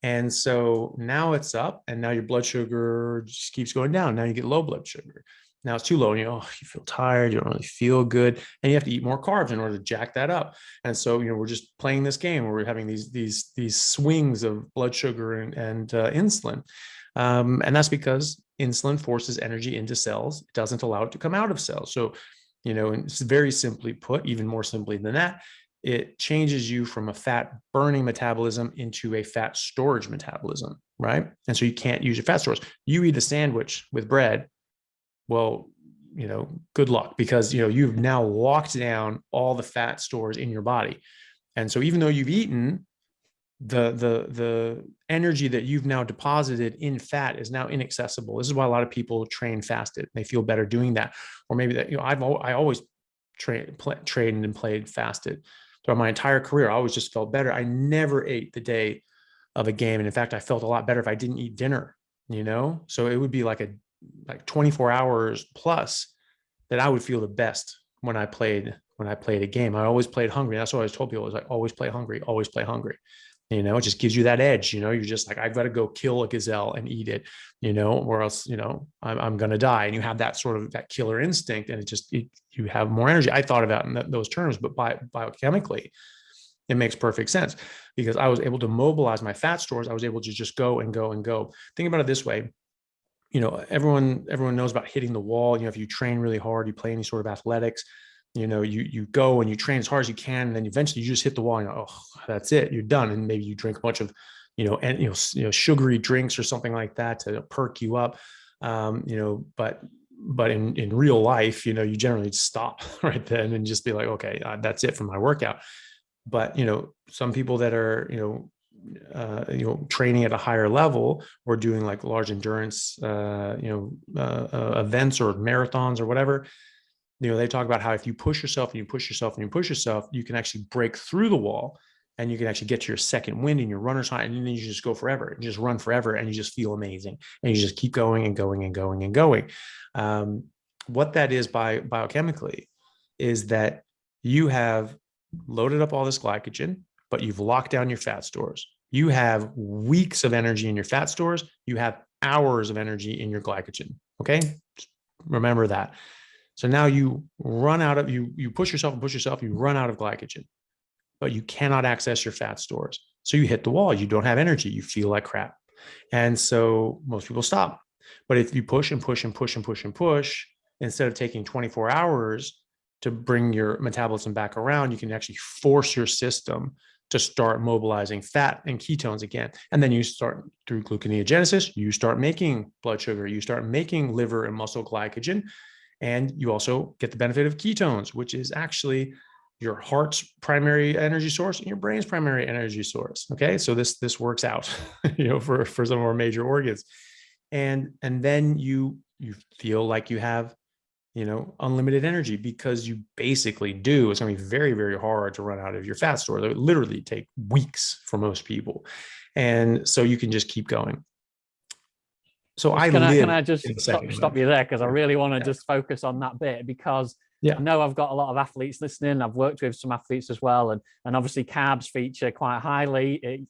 And so now it's up and now your blood sugar just keeps going down. Now you get low blood sugar. Now it's too low and you feel tired. You don't really feel good. And you have to eat more carbs in order to jack that up. And so, we're just playing this game where we're having these swings of blood sugar and insulin. And that's because insulin forces energy into cells. It doesn't allow it to come out of cells. So, and it's very simply put, even more simply than that, it changes you from a fat burning metabolism into a fat storage metabolism, right? And so you can't use your fat stores. You eat a sandwich with bread. Well, good luck, because, you've now locked down all the fat stores in your body. And so even though you've eaten, the energy that you've now deposited in fat is now inaccessible. This is why a lot of people train fasted. They feel better doing that. Or maybe that, I always trained and played fasted throughout my entire career. I always just felt better. I never ate the day of a game. And in fact, I felt a lot better if I didn't eat dinner, so it would be like 24 hours plus that I would feel the best when I played a game. I always played hungry. That's what I always told people, is like, always play hungry, always play hungry. It just gives you that edge. You're just like, I've got to go kill a gazelle and eat it, or else, I'm going to die. And you have that sort of that killer instinct, and you have more energy. I thought about it in those terms, but biochemically, it makes perfect sense, because I was able to mobilize my fat stores. I was able to just go and go and go. Think about it this way. Everyone knows about hitting the wall. If you train really hard, you play any sort of athletics, you go and you train as hard as you can, and then eventually you just hit the wall and oh, that's it, you're done. And maybe you drink a bunch of, sugary drinks or something like that to perk you up. But in real life, you generally stop right then and just be like, okay, that's it for my workout. But, some people that are, training at a higher level or doing like large endurance, events or marathons or whatever, they talk about how if you push yourself and you push yourself and you push yourself, you can actually break through the wall and you can actually get to your second wind in your runner's high, and then you just go forever and just run forever and you just feel amazing and you just keep going and going and going and going. What that is biochemically is that you have loaded up all this glycogen, but you've locked down your fat stores. You have weeks of energy in your fat stores. You have hours of energy in your glycogen. Okay. Just remember that. So now you run out of, you push yourself and push yourself, you run out of glycogen, but you cannot access your fat stores. So you hit the wall, you don't have energy, you feel like crap. And so most people stop. But if you push and push and push and push and push, instead of taking 24 hours to bring your metabolism back around, you can actually force your system to start mobilizing fat and ketones again. And then you start, through gluconeogenesis, you start making blood sugar, you start making liver and muscle glycogen. And you also get the benefit of ketones, which is actually your heart's primary energy source and your brain's primary energy source. Okay. So this works out, for some of our major organs. And then you you feel like you have, unlimited energy, because you basically do. It's going to be very, very hard to run out of your fat stores. It would literally take weeks for most people. And so you can just keep going. So I can live I in just the second stop life. you there, because I really want to Yeah. just focus on that bit, because Yeah. I know I've got a lot of athletes listening. I've worked with some athletes as well, and obviously carbs feature quite highly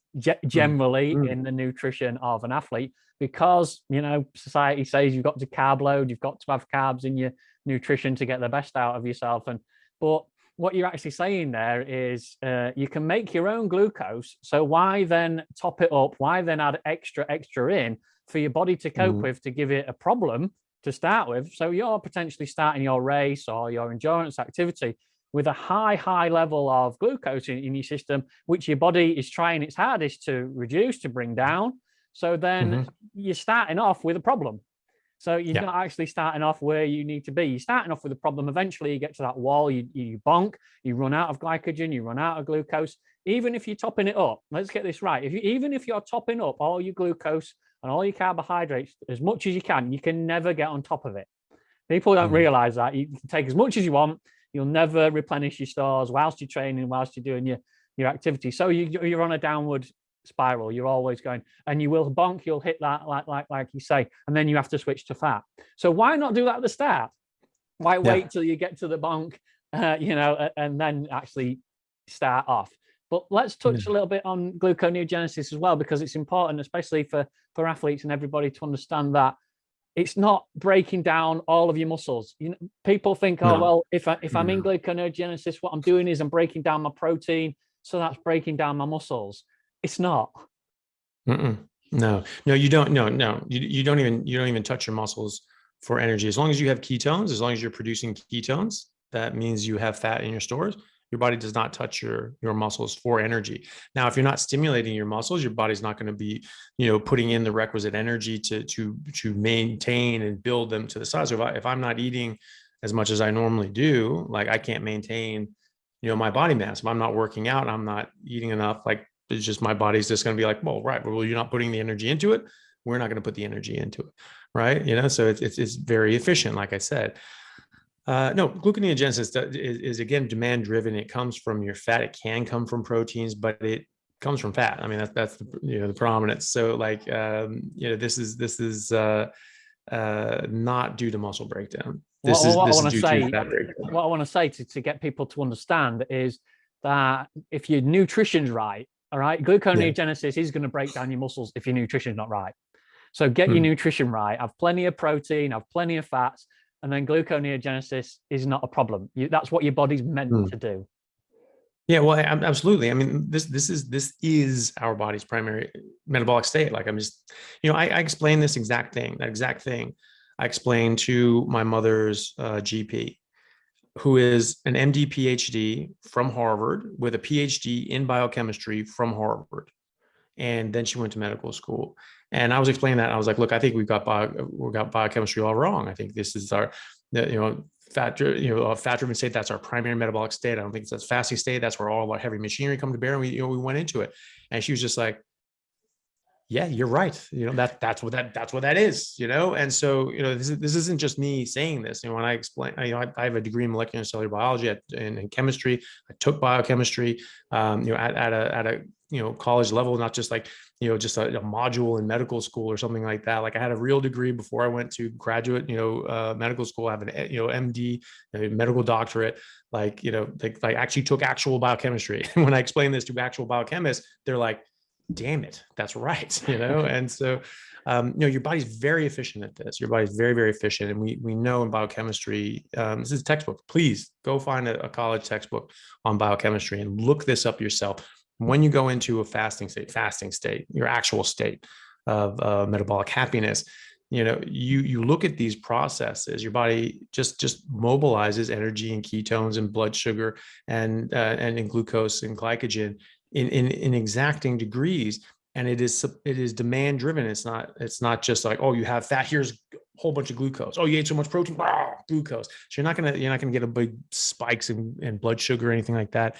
generally Mm-hmm. in the nutrition of an athlete, because society says you've got to carb load, you've got to have carbs in your nutrition to get the best out of yourself. But what you're actually saying there is you can make your own glucose. So why then top it up? Why then add extra in for your body to cope with, to give it a problem to start with? So you're potentially starting your race or your endurance activity with a high level of glucose in your system, which your body is trying its hardest to reduce, to bring down. So then you're starting off with a problem. So you're not actually starting off where you need to be. You're starting off with a problem. Eventually you get to that wall, you bonk, you run out of glycogen, you run out of glucose. Even if you're topping it up, let's get this right. Even if you're topping up all your glucose and all your carbohydrates as much as you can never get on top of it. People don't realize that. You can take as much as you want. You'll never replenish your stores whilst you're training, whilst you're doing your activity. So you're on a downward spiral. You're always going, and you will bonk. You'll hit that like you say, and then you have to switch to fat. So why not do that at the start? Why wait till you get to the bonk, and then actually start off? But let's touch a little bit on gluconeogenesis as well, because it's important, especially for athletes and everybody, to understand that it's not breaking down all of your muscles. People think, oh, well, if I'm in gluconeogenesis, what I'm doing is I'm breaking down my protein, so that's breaking down my muscles. It's not. No, you don't. No, you don't even touch your muscles for energy. As long as you have ketones, as long as you're producing ketones, that means you have fat in your stores. Your body does not touch your muscles for energy. Now, if you're not stimulating your muscles, your body's not going to be, putting in the requisite energy to maintain and build them to the size. So if I'm not eating as much as I normally do, like I can't maintain, my body mass. If I'm not working out, I'm not eating enough, like it's just my body's just going to be like, well, right, well, you're not putting the energy into it. We're not going to put the energy into it, right? So it's very efficient, like I said. No, gluconeogenesis is again demand driven. It comes from your fat. It can come from proteins, but it comes from fat. I mean, that's the predominance. So this is not due to muscle breakdown. This is due to fat breakdown. What I want to say to get people to understand is that if your nutrition's right, all right, gluconeogenesis is going to break down your muscles if your nutrition's not right. So get your nutrition right. Have plenty of protein, have plenty of fats, and then gluconeogenesis is not a problem. That's what your body's meant to do. Yeah, well, absolutely. I mean, this is our body's primary metabolic state. Like I'm just, I explain this exact thing. I explained to my mother's GP, who is an MD PhD from Harvard with a PhD in biochemistry from Harvard. And then she went to medical school. And I was explaining that. I was like, look, I think we've got biochemistry all wrong. I think this is fat-driven state. That's our primary metabolic state. I don't think it's fasting state. That's where all our heavy machinery come to bear. And we went into it. And she was just like, yeah, you're right. That's what that is, And so, this isn't just me saying this. When I explain, I have a degree in molecular and cellular biology and chemistry. I took biochemistry, at a college level, not just like, just a module in medical school or something like that. Like I had a real degree before I went to graduate, medical school. I have an, MD, medical doctorate, like actually took actual biochemistry. And when I explain this to actual biochemists, they're like, damn it, that's right. And so your body's very efficient at this. Your body's very, very efficient. And we know in biochemistry, this is a textbook. Please go find a college textbook on biochemistry and look this up yourself. When you go into a fasting state, your actual state of metabolic happiness, you look at these processes. Your body just mobilizes energy and ketones and blood sugar and in glucose and glycogen in exacting degrees, and it is demand driven. It's not just like, oh, you have fat, here's a whole bunch of glucose. Oh, you ate so much protein, glucose. So you're not gonna get a big spikes in blood sugar or anything like that.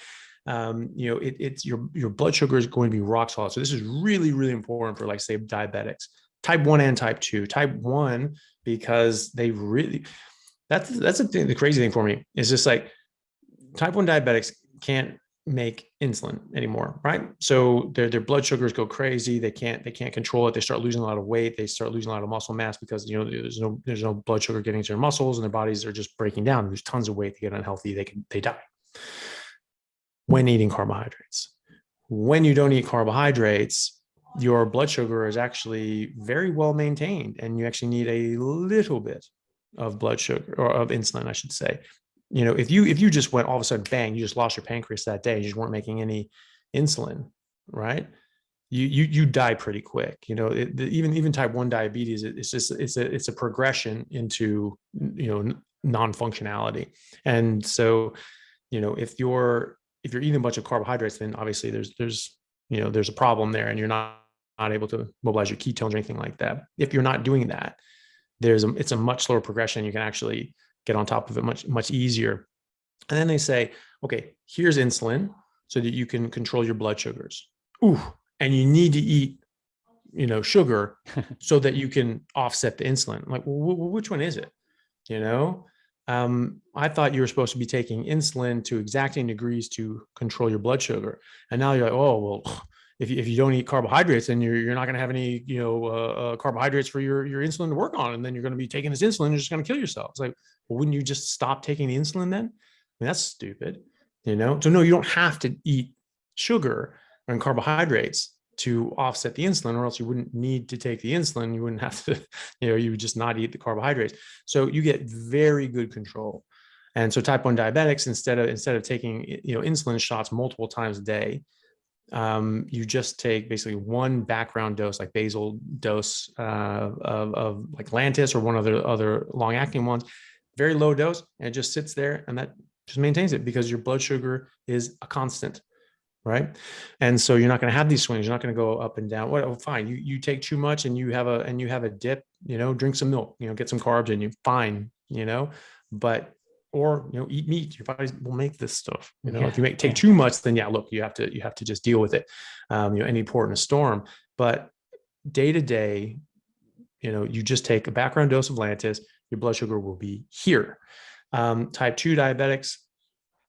It's your blood sugar is going to be rock solid. So this is really, really important for, like, say, diabetics. type 1 and type 2. Type 1, because they really, that's the thing, the crazy thing for me is just like type 1 diabetics can't make insulin anymore, right? So their blood sugars go crazy. They can't control it. They start losing a lot of weight. They start losing a lot of muscle mass because, you know, there's no blood sugar getting to their muscles, and their bodies are just breaking down. There's tons of weight. They get unhealthy. They die when eating carbohydrates. When you don't eat carbohydrates, your blood sugar is actually very well maintained, and you actually need a little bit of blood sugar, or of insulin, I should say. You know, if you just went all of a sudden, bang, you just lost your pancreas that day, you just weren't making any insulin, right? You die pretty quick. You know, even type 1 diabetes, it's a progression into, you know, non-functionality. And so, you know, if you're eating a bunch of carbohydrates, then obviously there's you know, there's a problem there, and you're not able to mobilize your ketones or anything like that. If you're not doing that, it's a much slower progression. You can actually get on top of it much easier. And then they say, okay, here's insulin so that you can control your blood sugars. Ooh, and you need to eat, you know, sugar so that you can offset the insulin. I'm like, well, which one is it? You know, I thought you were supposed to be taking insulin to exacting degrees to control your blood sugar. And now you're like, oh, well, if you don't eat carbohydrates, then you're not going to have any, you know, carbohydrates for your insulin to work on. And then you're going to be taking this insulin, you're just going to kill yourself. It's like, well, wouldn't you just stop taking the insulin then? I mean, that's stupid, you know? So no, you don't have to eat sugar and carbohydrates to offset the insulin, or else you wouldn't need to take the insulin. You wouldn't have to, you know, you would just not eat the carbohydrates. So you get very good control. And so type 1 diabetics, instead of taking, you know, insulin shots multiple times a day, you just take basically one background dose, like basal dose of like Lantus or one of the other long acting ones, very low dose, and it just sits there, and that just maintains it because your blood sugar is a constant, right? And so you're not going to have these swings. You're not going to go up and down. Well, fine. You take too much and you have a dip, you know, drink some milk, you know, get some carbs in you, fine, you know, but, or, you know, eat meat. Your body will make this stuff, you know. If you take too much, then yeah, look, you have to just deal with it. You know, any port in a storm. But day to day, you know, you just take a background dose of Lantus, your blood sugar will be here. Type 2 diabetics,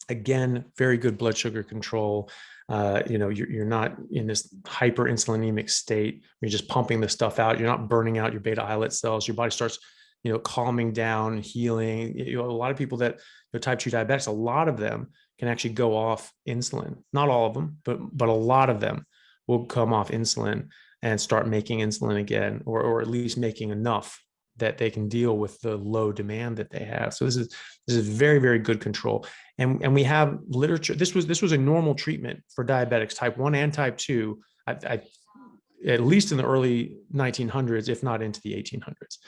again, very good blood sugar control. You know, you're not in this hyperinsulinemic state. You're just pumping the stuff out. You're not burning out your beta islet cells. Your body starts, you know, calming down, healing. You know, a lot of people that, you know, type 2 diabetics, a lot of them can actually go off insulin. Not all of them, but a lot of them will come off insulin and start making insulin again, or at least making enough that they can deal with the low demand that they have. So this is very, very good control. And we have literature. This was a normal treatment for diabetics, type 1 and type 2, at least in the early 1900s, if not into the 1800s.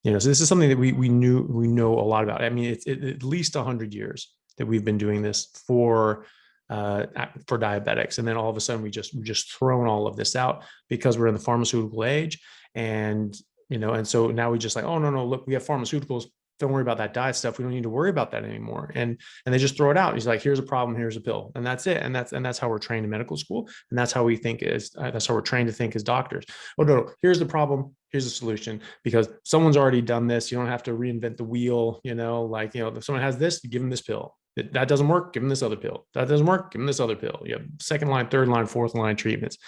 You know, so this is something that we know a lot about. I mean, it's at least 100 years that we've been doing this for diabetics, and then all of a sudden we just thrown all of this out because we're in the pharmaceutical age, and you know, and so now we just like, oh no, look, we have pharmaceuticals. Don't worry about that diet stuff. We don't need to worry about that anymore. And they just throw it out. He's like, here's a problem, here's a pill, and that's it. And that's how we're trained in medical school, and that's how we think that's how we're trained to think as doctors. Oh no, here's the problem, here's the solution, because someone's already done this. You don't have to reinvent the wheel. You know, like, you know, if someone has this, you give them this pill. That doesn't work, give them this other pill. That doesn't work, give them this other pill. You have second line, third line, fourth line treatments,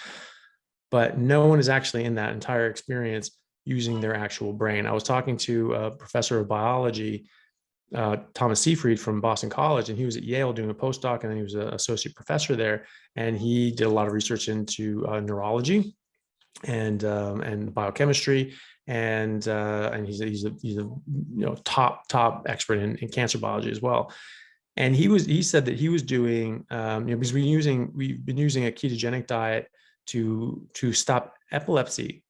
but no one is actually in that entire experience using their actual brain. I was talking to a professor of biology, Thomas Seyfried from Boston College, and he was at Yale doing a postdoc, and then he was an associate professor there, and he did a lot of research into neurology and biochemistry, and he's a you know, top expert in cancer biology as well. And he said that he was doing, you know, because we've been using a ketogenic diet to stop epilepsy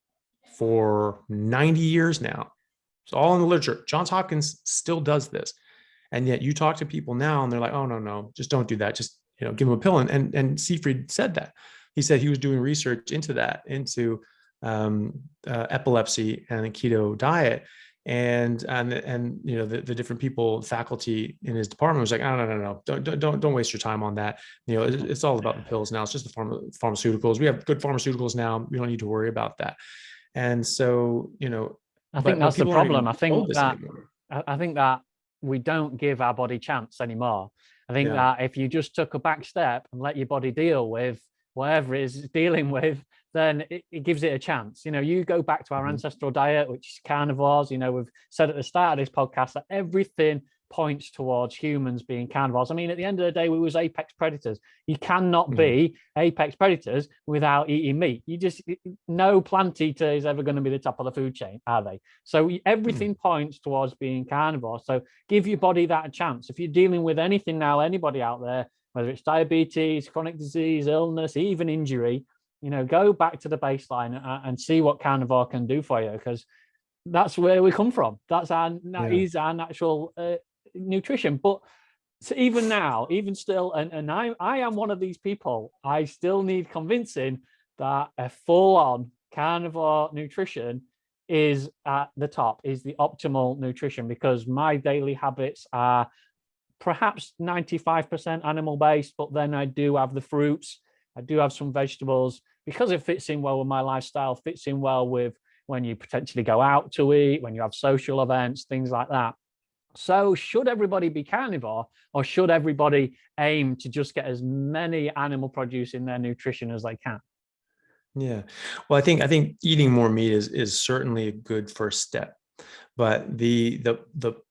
for 90 years now. It's all in the literature. Johns Hopkins still does this. And yet you talk to people now and they're like, oh, no, just don't do that. Just, you know, give them a pill. And Seyfried said that. He said he was doing research into epilepsy and the keto diet. And you know, the different people, faculty in his department was like, oh, no, don't waste your time on that. You know, it's all about the pills now. It's just the pharmaceuticals. We have good pharmaceuticals now. We don't need to worry about that. And so, I think but that's the people aren't problem. even I told think this that anymore. I think that we don't give our body chance anymore. I think Yeah. that if you just took a back step and let your body deal with whatever it is dealing with, then it gives it a chance. You go back to our Mhm. ancestral diet, which is carnivores. We've said at the start of this podcast that everything points towards humans being carnivores. I mean, at the end of the day, we was apex predators. You cannot Mhm. be apex predators without eating meat. No plant eater is ever going to be the top of the food chain, are they? So everything points towards being carnivore. So give your body that a chance. If you're dealing with anything now, anybody out there, whether it's diabetes, chronic disease, illness, even injury, go back to the baseline and see what carnivore can do for you, because that's where we come from. That Yeah. is our natural nutrition. But so even now, even still, and I am one of these people, I still need convincing that a full-on carnivore nutrition is at the top, is the optimal nutrition, because my daily habits are perhaps 95% animal based, but then I do have the fruits, I do have some vegetables, because it fits in well with my lifestyle, fits in well with when you potentially go out to eat, when you have social events, things like that. So should everybody be carnivore, or should everybody aim to just get as many animal produce in their nutrition as they can? Yeah. Well, I think eating more meat is certainly a good first step. But the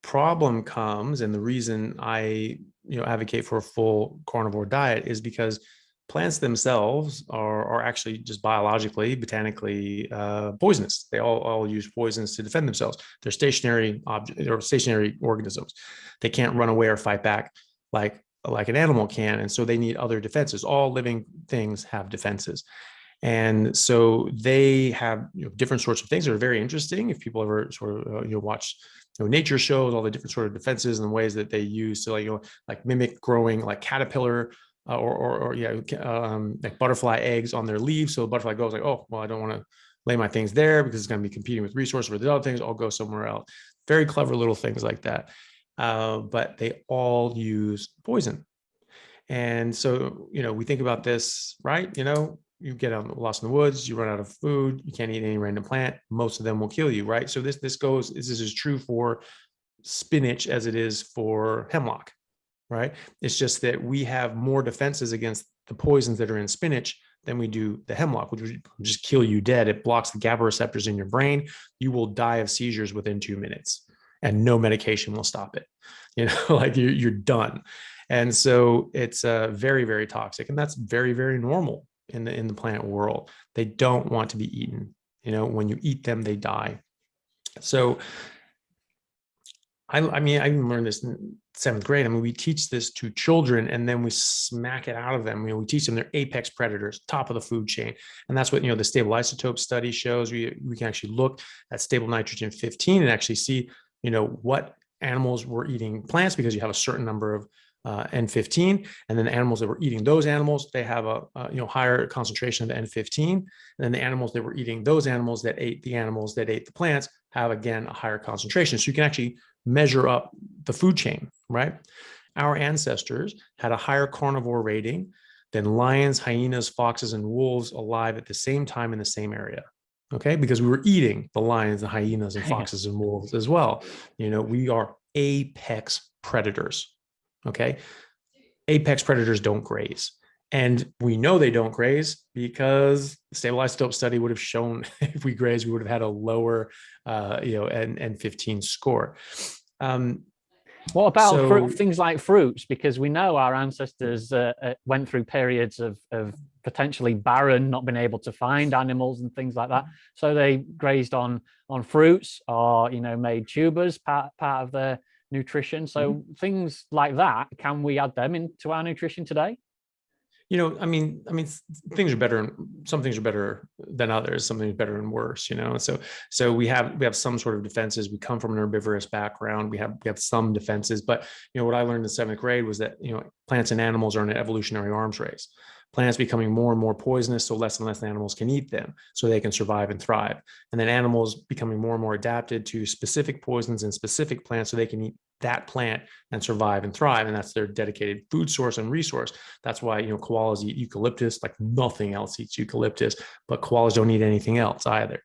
problem comes, and the reason I advocate for a full carnivore diet is because plants themselves are actually just biologically, botanically poisonous. They all use poisons to defend themselves. They're stationary object or stationary organisms. They can't run away or fight back like an animal can, and so they need other defenses. All living things have defenses. And so they have different sorts of things that are very interesting. If people ever sort of watch nature shows, all the different sort of defenses and ways that they use to like mimic growing like caterpillar or like butterfly eggs on their leaves. So the butterfly goes like, oh well, I don't want to lay my things there because it's going to be competing with resources for the other things. I'll go somewhere else. Very clever little things like that. But they all use poison. And so, we think about this, right? You get lost in the woods, you run out of food, you can't eat any random plant. Most of them will kill you, right? So this is true for spinach as it is for hemlock, right? It's just that we have more defenses against the poisons that are in spinach than we do the hemlock, which would just kill you dead. It blocks the GABA receptors in your brain. You will die of seizures within 2 minutes, and no medication will stop it. Like you're done. And so it's very, very toxic, and that's very, very normal in the plant world. They don't want to be eaten. When you eat them, they die. So I mean, I learned this in 7th grade. I mean, we teach this to children and then we smack it out of them. We teach them they're apex predators, top of the food chain. And that's what, the stable isotope study shows. We can actually look at stable nitrogen 15 and actually see, what animals were eating plants, because you have a certain number of N15, and then the animals that were eating those animals, they have a higher concentration of N15, and then the animals that were eating those animals that ate the animals that ate the plants have again a higher concentration. So you can actually measure up the food chain, right? Our ancestors had a higher carnivore rating than lions, hyenas, foxes, and wolves alive at the same time in the same area. Okay, because we were eating the lions, the hyenas, and foxes and wolves as well. We are apex predators. Okay. Apex predators don't graze. And we know they don't graze because the stable isotope study would have shown if we graze, we would have had a lower, N15 score. What about So things like fruits? Because we know our ancestors went through periods of potentially barren, not being able to find animals and things like that. So they grazed on fruits, or made tubers part of their nutrition. So things like that, can we add them into our nutrition today? I mean, things are better. Some things are better than others. Some things are better and worse. So we have some sort of defenses. We come from an herbivorous background. We have some defenses. But what I learned in 7th grade was that plants and animals are in an evolutionary arms race. Plants becoming more and more poisonous, so less and less animals can eat them, so they can survive and thrive. And then animals becoming more and more adapted to specific poisons and specific plants, so they can eat that plant and survive and thrive. And that's their dedicated food source and resource. That's why koalas eat eucalyptus like nothing else eats eucalyptus, but koalas don't eat anything else either.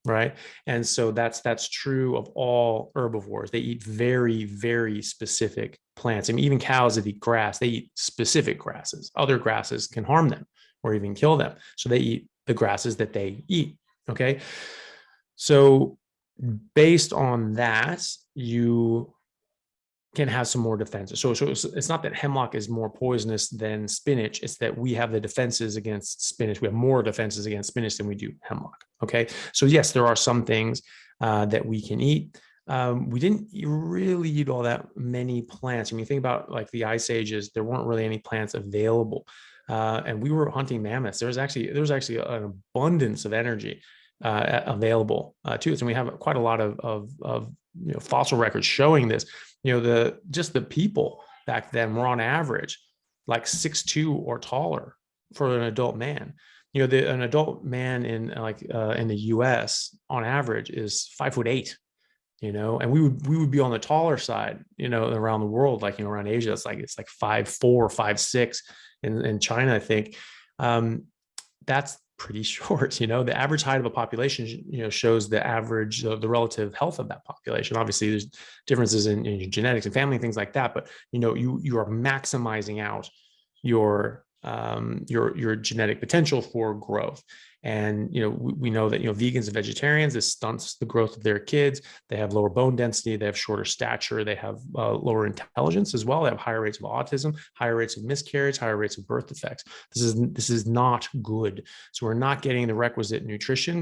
right? And so that's true of all herbivores. They eat very, very specific plants. I mean, even cows that eat grass, they eat specific grasses. Other grasses can harm them or even kill them. So they eat the grasses that they eat. Okay. So based on that, you can have some more defenses. So it's not that hemlock is more poisonous than spinach. It's that we have the defenses against spinach. We have more defenses against spinach than we do hemlock. Okay. So yes, there are some things that we can eat. We didn't really eat all that many plants. I mean, think about like the ice ages, there weren't really any plants available. And we were hunting mammoths. There was actually an abundance of energy available to us. And we have quite a lot of fossil records showing this. The people back then were on average like 6'2" or taller for an adult man. An adult man in the US on average is 5'8", and we would be on the taller side, around the world, like, around Asia, it's like 5'4", 5'6", in China, I think. That's pretty short. The average height of a population, shows the average, the relative health of that population. Obviously, there's differences in genetics and family and things like that, but you are maximizing out your genetic potential for growth. And we know that vegans and vegetarians, this stunts the growth of their kids. They have lower bone density, they have shorter stature, they have lower intelligence as well. They have higher rates of autism, higher rates of miscarriage, higher rates of birth defects. This is not good. So we're not getting the requisite nutrition.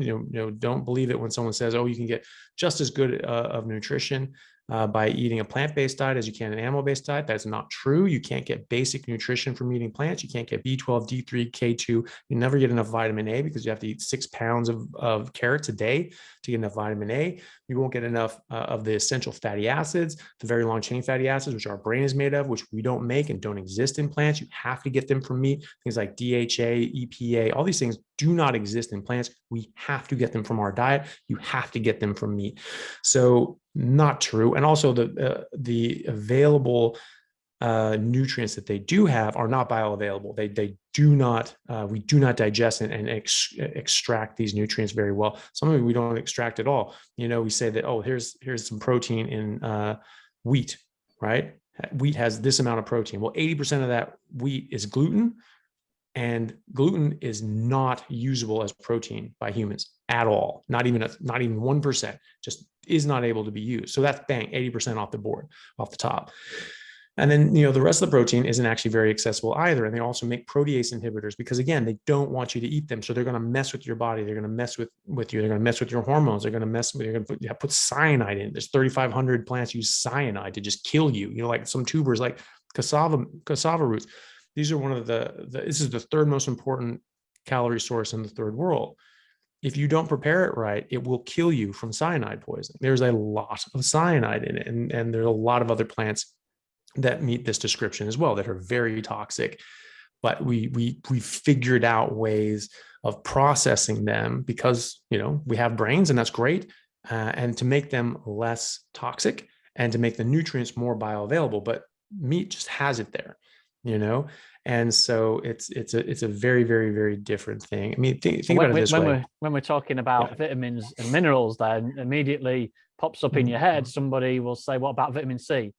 Don't believe it when someone says, oh, you can get just as good of nutrition by eating a plant-based diet as you can an animal-based diet. That's not true. You can't get basic nutrition from eating plants. You can't get B12, D3, K2. You never get enough vitamin A because you have to eat 6 pounds of carrots a day to get enough vitamin A. You won't get enough of the essential fatty acids, the very long chain fatty acids, which our brain is made of, which we don't make and don't exist in plants. You have to get them from meat. Things like DHA, EPA, all these things do not exist in plants. We have to get them from our diet. You have to get them from meat. So not true. And also the available nutrients that they do have are not bioavailable. They do not, we do not digest and extract these nutrients very well. Some of them we don't extract at all. We say that, oh, here's some protein in wheat, right? Wheat has this amount of protein. Well, 80% of that wheat is gluten, and gluten is not usable as protein by humans at all. Not even 1%, just is not able to be used. So that's bang, 80% off the board, off the top. And then, the rest of the protein isn't actually very accessible either. And they also make protease inhibitors because, again, they don't want you to eat them. So they're going to mess with your body. They're going to mess with you. They're going to mess with your hormones. They're going to put cyanide in. There's 3,500 plants use cyanide to just kill you. Like some tubers like cassava roots. These are one of this is the third most important calorie source in the third world. If you don't prepare it right, it will kill you from cyanide poisoning. There's a lot of cyanide in it. And there's a lot of other plants that meet this description as well that are very toxic. But we figured out ways of processing them because, we have brains, and that's great. And to make them less toxic and to make the nutrients more bioavailable. But meat just has it there. And so it's a very, very, very different thing. I mean, think about it this way. When we're talking about vitamins and minerals, then immediately pops up in your head, somebody will say, what about vitamin C?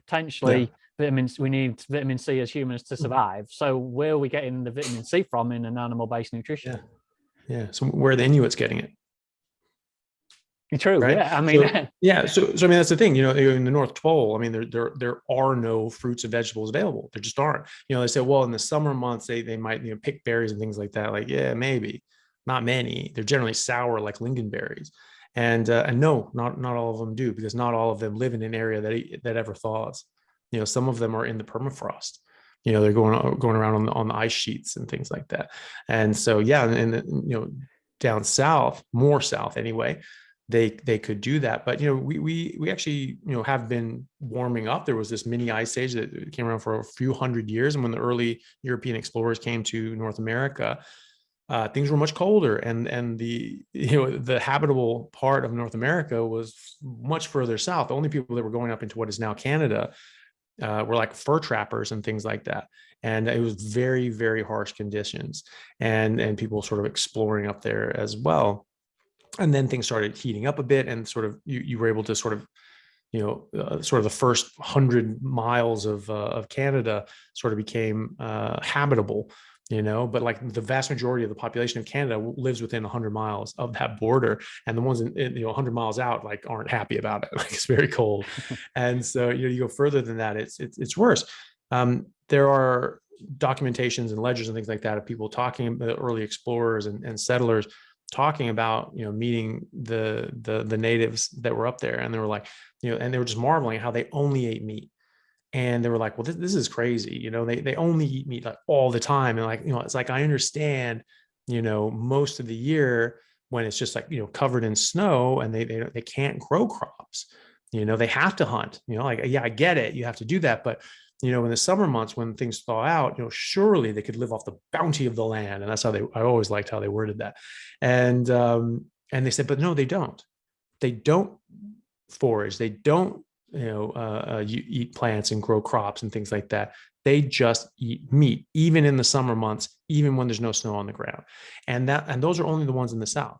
Potentially vitamins, we need vitamin C as humans to survive. So where are we getting the vitamin C from in an animal-based nutrition? Yeah. So where are the Inuits getting it? True. Right? Yeah. I mean, So I mean, that's the thing, in the North Pole, I mean, there are no fruits and vegetables available. There just aren't. They say, well, in the summer months, they might, pick berries and things like that. Like, yeah, maybe not many. They're generally sour, like lingonberries. And no, not all of them do, because not all of them live in an area that ever thaws. Some of them are in the permafrost. They're going around on the ice sheets and things like that. And so, and down south, more south anyway, they could do that. But we actually have been warming up. There was this mini ice age that came around for a few hundred years, and when the early European explorers came to North America, things were much colder, and the habitable part of North America was much further south. The only people that were going up into what is now Canada were like fur trappers and things like that. And it was very, very harsh conditions, and people sort of exploring up there as well. And then things started heating up a bit, and sort of you were able to sort of, sort of the first 100 miles of Canada sort of became habitable, but like the vast majority of the population of Canada lives within 100 miles of that border. And the ones in 100 miles out, like, aren't happy about it. Like, it's very cold. And so, you go further than that, it's worse. There are documentations and ledgers and things like that of people talking about early explorers and settlers talking about, meeting the natives that were up there. And they were like, and they were just marveling at how they only ate meat. And they were like, well, this is crazy. They only eat meat like all the time. And like, it's like, I understand, most of the year when it's just like, covered in snow, and they can't grow crops, they have to hunt, like, yeah, I get it. You have to do that. But, in the summer months when things thaw out, surely they could live off the bounty of the land. And that's how I always liked how they worded that. And they said, but no, they don't. They don't forage. They don't, you eat plants and grow crops and things like that. They just eat meat, even in the summer months, even when there's no snow on the ground. And those are only the ones in the South.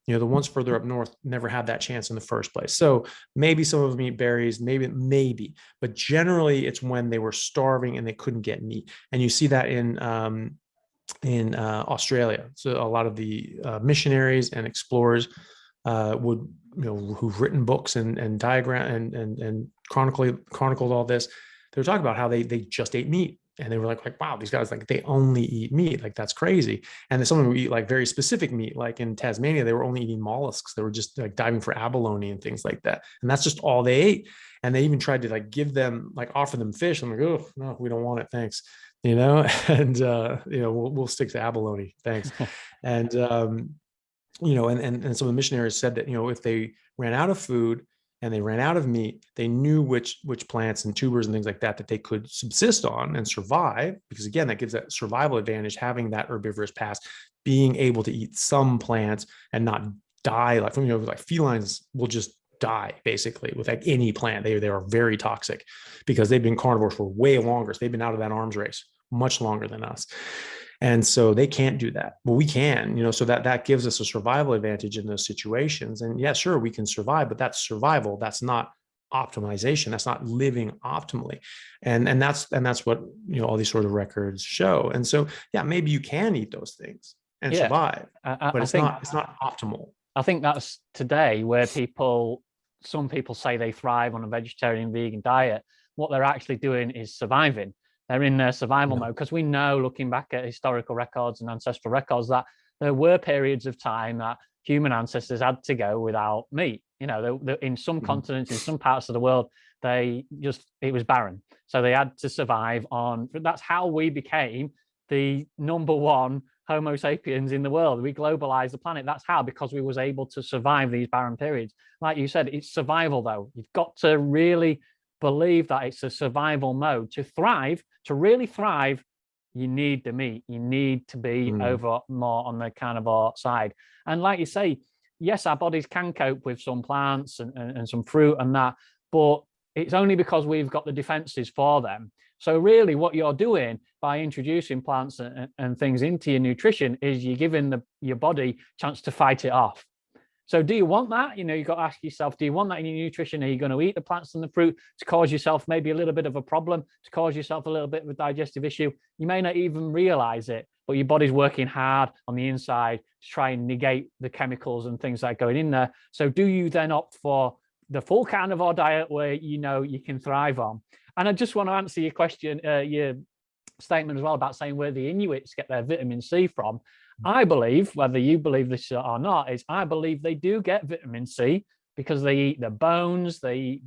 The ones further up north never had that chance in the first place. So maybe some of them eat berries, maybe, but generally it's when they were starving and they couldn't get meat. And you see that in Australia. So a lot of the missionaries and explorers would, who've written books and diagram and chronicled all this, they were talking about how they just ate meat. And they were like, wow, these guys, like, they only eat meat. Like, that's crazy. And then someone would eat like very specific meat, like in Tasmania, they were only eating mollusks. They were just like diving for abalone and things like that. And that's just all they ate. And they even tried to like give them, like, offer them fish. I'm like, oh, no, we don't want it. Thanks. And, we'll stick to abalone. Thanks. And, and some of the missionaries said that, if they ran out of food and they ran out of meat, they knew which plants and tubers and things like that they could subsist on and survive, because again, that gives that survival advantage, having that herbivorous past, being able to eat some plants and not die. Like, like felines will just die basically with like any plant. They are very toxic because they've been carnivores for way longer. So they've been out of that arms race much longer than us. And so they can't do that. Well, we can, so that gives us a survival advantage in those situations. And yeah, sure, we can survive, but that's survival. That's not optimization. That's not living optimally. And that's what, all these sort of records show. And so, yeah, maybe you can eat those things and survive, but it's not optimal. I think that's today where some people say they thrive on a vegetarian, vegan diet. What they're actually doing is surviving. They're in their survival mode, because we know, looking back at historical records and ancestral records, that there were periods of time that human ancestors had to go without meat. In some continents, in some parts of the world, it was barren. So they had to survive on. That's how we became the number one Homo sapiens in the world. We globalized the planet. That's how, because we was able to survive these barren periods. Like you said, it's survival though. You've got to really believe that it's a survival mode. To thrive, to really thrive, you need the meat. You need to be over more on the carnivore side. And like you say, yes, our bodies can cope with some plants and some fruit and that, but it's only because we've got the defenses for them. So really what you're doing by introducing plants and things into your nutrition is you're giving your body a chance to fight it off. So do you want that? You've got to ask yourself, do you want that in your nutrition? Are you going to eat the plants and the fruit to cause yourself maybe a little bit of a problem, to cause yourself a little bit of a digestive issue? You may not even realize it, but your body's working hard on the inside to try and negate the chemicals and things like going in there. So do you then opt for the full carnivore diet where you can thrive on? And I just want to answer your question, your statement as well about saying where the Inuits get their vitamin C from. I believe, whether you believe this or not, I believe they do get vitamin C because they eat the bones, they eat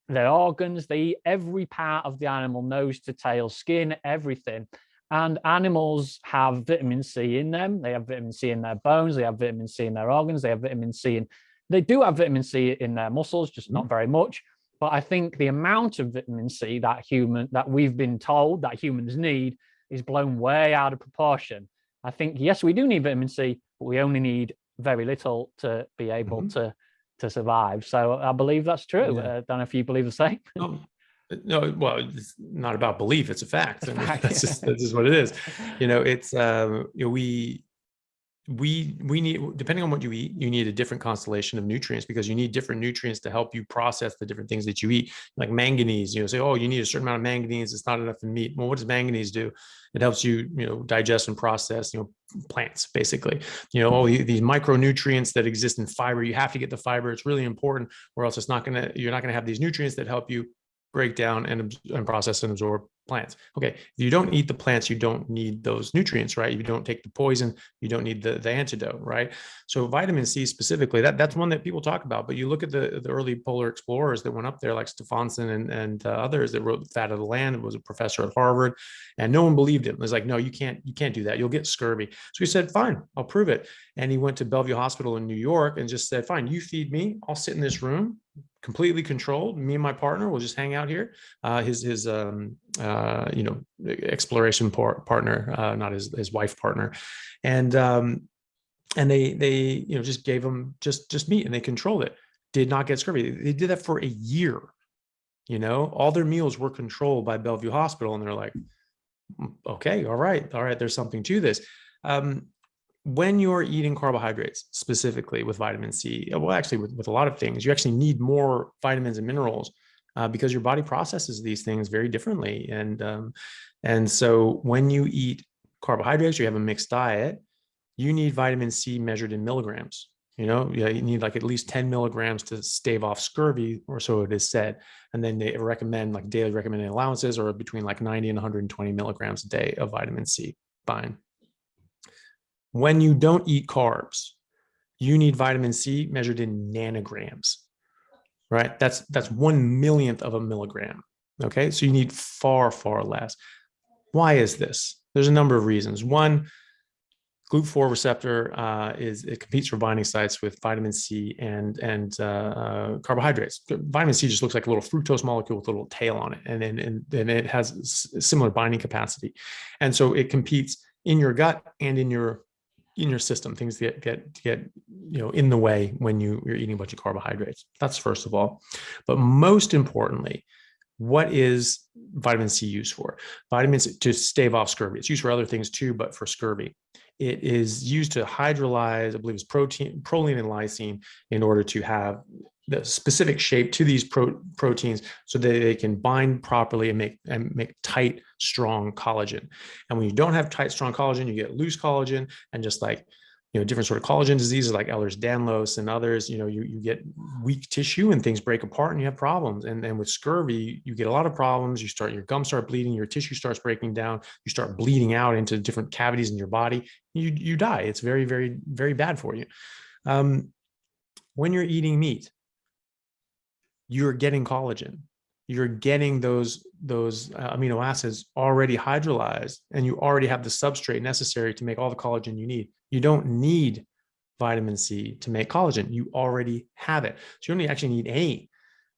their organs, they eat every part of the animal, nose to tail, skin, everything. And animals have vitamin C in them. They have vitamin C in their bones. They have vitamin C in their organs. They have vitamin C they do have vitamin C in their muscles, just not very much. But I think the amount of vitamin C that we've been told that humans need is blown way out of proportion. I think, yes, we do need vitamin C, but we only need very little to be able to survive. So I believe that's true. Yeah. I don't know if you believe the same. No, well, it's not about belief; it's a fact. That's just what it is. It's we need, depending on what you eat, you need a different constellation of nutrients, because you need different nutrients to help you process the different things that you eat. Like manganese, say, oh, you need a certain amount of manganese, it's not enough in meat. Well, what does manganese do? It helps you, digest and process, plants, basically. Oh, these micronutrients that exist in fiber, you have to get the fiber. It's really important, or else you're not gonna have these nutrients that help you break down and process and absorb plants. Okay, if you don't eat the plants, you don't need those nutrients, right? You don't take the poison, you don't need the antidote, right? So vitamin C specifically, that's one that people talk about. But you look at the early polar explorers that went up there, like Stephenson and others that wrote Fat of the Land. It was a professor at Harvard, and no one believed him. It was like, no, you can't do that. You'll get scurvy. So he said, fine, I'll prove it. And he went to Bellevue Hospital in New York and just said, fine, you feed me, I'll sit in this room, completely controlled. Me and my partner will just hang out here. His exploration partner, not his wife partner, and they just gave him just meat, and they controlled it. Did not get scurvy. They did that for a year. All their meals were controlled by Bellevue Hospital, and they're like, okay, all right, there's something to this. When you're eating carbohydrates, specifically with vitamin C, well, actually with a lot of things, you actually need more vitamins and minerals because your body processes these things very differently. And so when you eat carbohydrates, you have a mixed diet, you need vitamin C measured in milligrams. You need like at least 10 milligrams to stave off scurvy, or so it is said. And then they recommend like daily recommended allowances or between like 90 and 120 milligrams a day of vitamin C. Fine. When you don't eat carbs, you need vitamin C measured in nanograms, right? That's 1/1,000,000th of a milligram. Okay, so you need far, far less. Why is this? There's a number of reasons. One, GLUT4 receptor it competes for binding sites with vitamin C and carbohydrates. Vitamin C just looks like a little fructose molecule with a little tail on it, and it has similar binding capacity, and so it competes in your gut and in your system. Things get in the way when you're eating a bunch of carbohydrates. That's first of all. But most importantly, what is vitamin C used for? Vitamin C to stave off scurvy. It's used for other things too, but for scurvy, it is used to hydrolyze, I believe it's proline and lysine, in order to have the specific shape to these proteins so that they can bind properly and make tight, strong collagen. And when you don't have tight, strong collagen, you get loose collagen, and just like different sort of collagen diseases like Ehlers-Danlos and others, you get weak tissue and things break apart and you have problems. And with scurvy, you get a lot of problems. Your gums start bleeding, your tissue starts breaking down, you start bleeding out into different cavities in your body. You die. It's very, very, very bad for you. When you're eating meat, you're getting collagen. You're getting those amino acids already hydrolyzed, and you already have the substrate necessary to make all the collagen you need. You don't need vitamin C to make collagen. You already have it. So you don't actually need any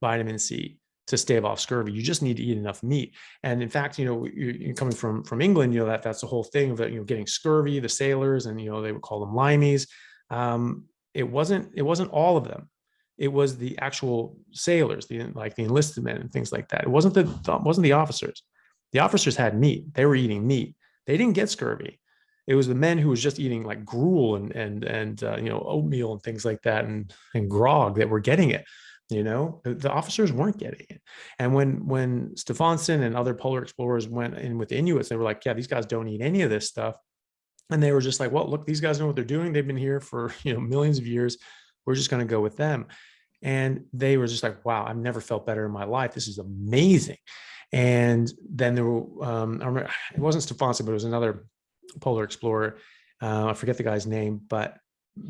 vitamin C to stave off scurvy. You just need to eat enough meat. And in fact, you're coming from England, that's the whole thing of getting scurvy, the sailors, and they would call them limeys. It wasn't all of them. It was the actual sailors, the enlisted men and things like that. It wasn't the officers. The officers had meat. They were eating meat. They didn't get scurvy. It was the men who was just eating like gruel and oatmeal and things like that and grog that were getting it. The officers weren't getting it. And when Stephenson and other polar explorers went in with the Inuits, they were like, yeah, these guys don't eat any of this stuff. And they were just like, well, look, these guys know what they're doing. They've been here for millions of years. We're just going to go with them. And they were just like, wow, I've never felt better in my life. This is amazing. And then there were, I remember, it wasn't Stephenson, but it was another polar explorer. I forget the guy's name, but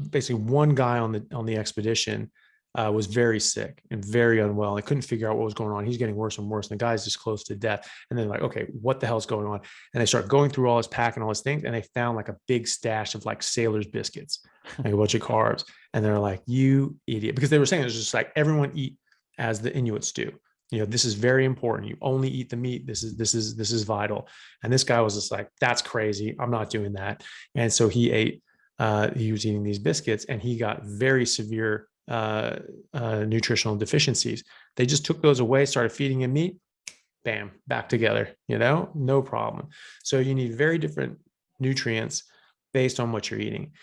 basically one guy on the expedition was very sick and very unwell. They couldn't figure out what was going on. He's getting worse and worse. And the guy's just close to death. And then like, okay, what the hell's going on? And they start going through all his pack and all his things. And they found like a big stash of like sailor's biscuits, like a bunch of carbs. And they're like, you idiot. Because they were saying it's just like everyone eat as the Inuits do. This is very important. You only eat the meat. This is vital. And this guy was just like, that's crazy. I'm not doing that. And so he was eating these biscuits and he got very severe nutritional deficiencies. They just took those away, started feeding him meat, bam, back together, no problem. So you need very different nutrients based on what you're eating.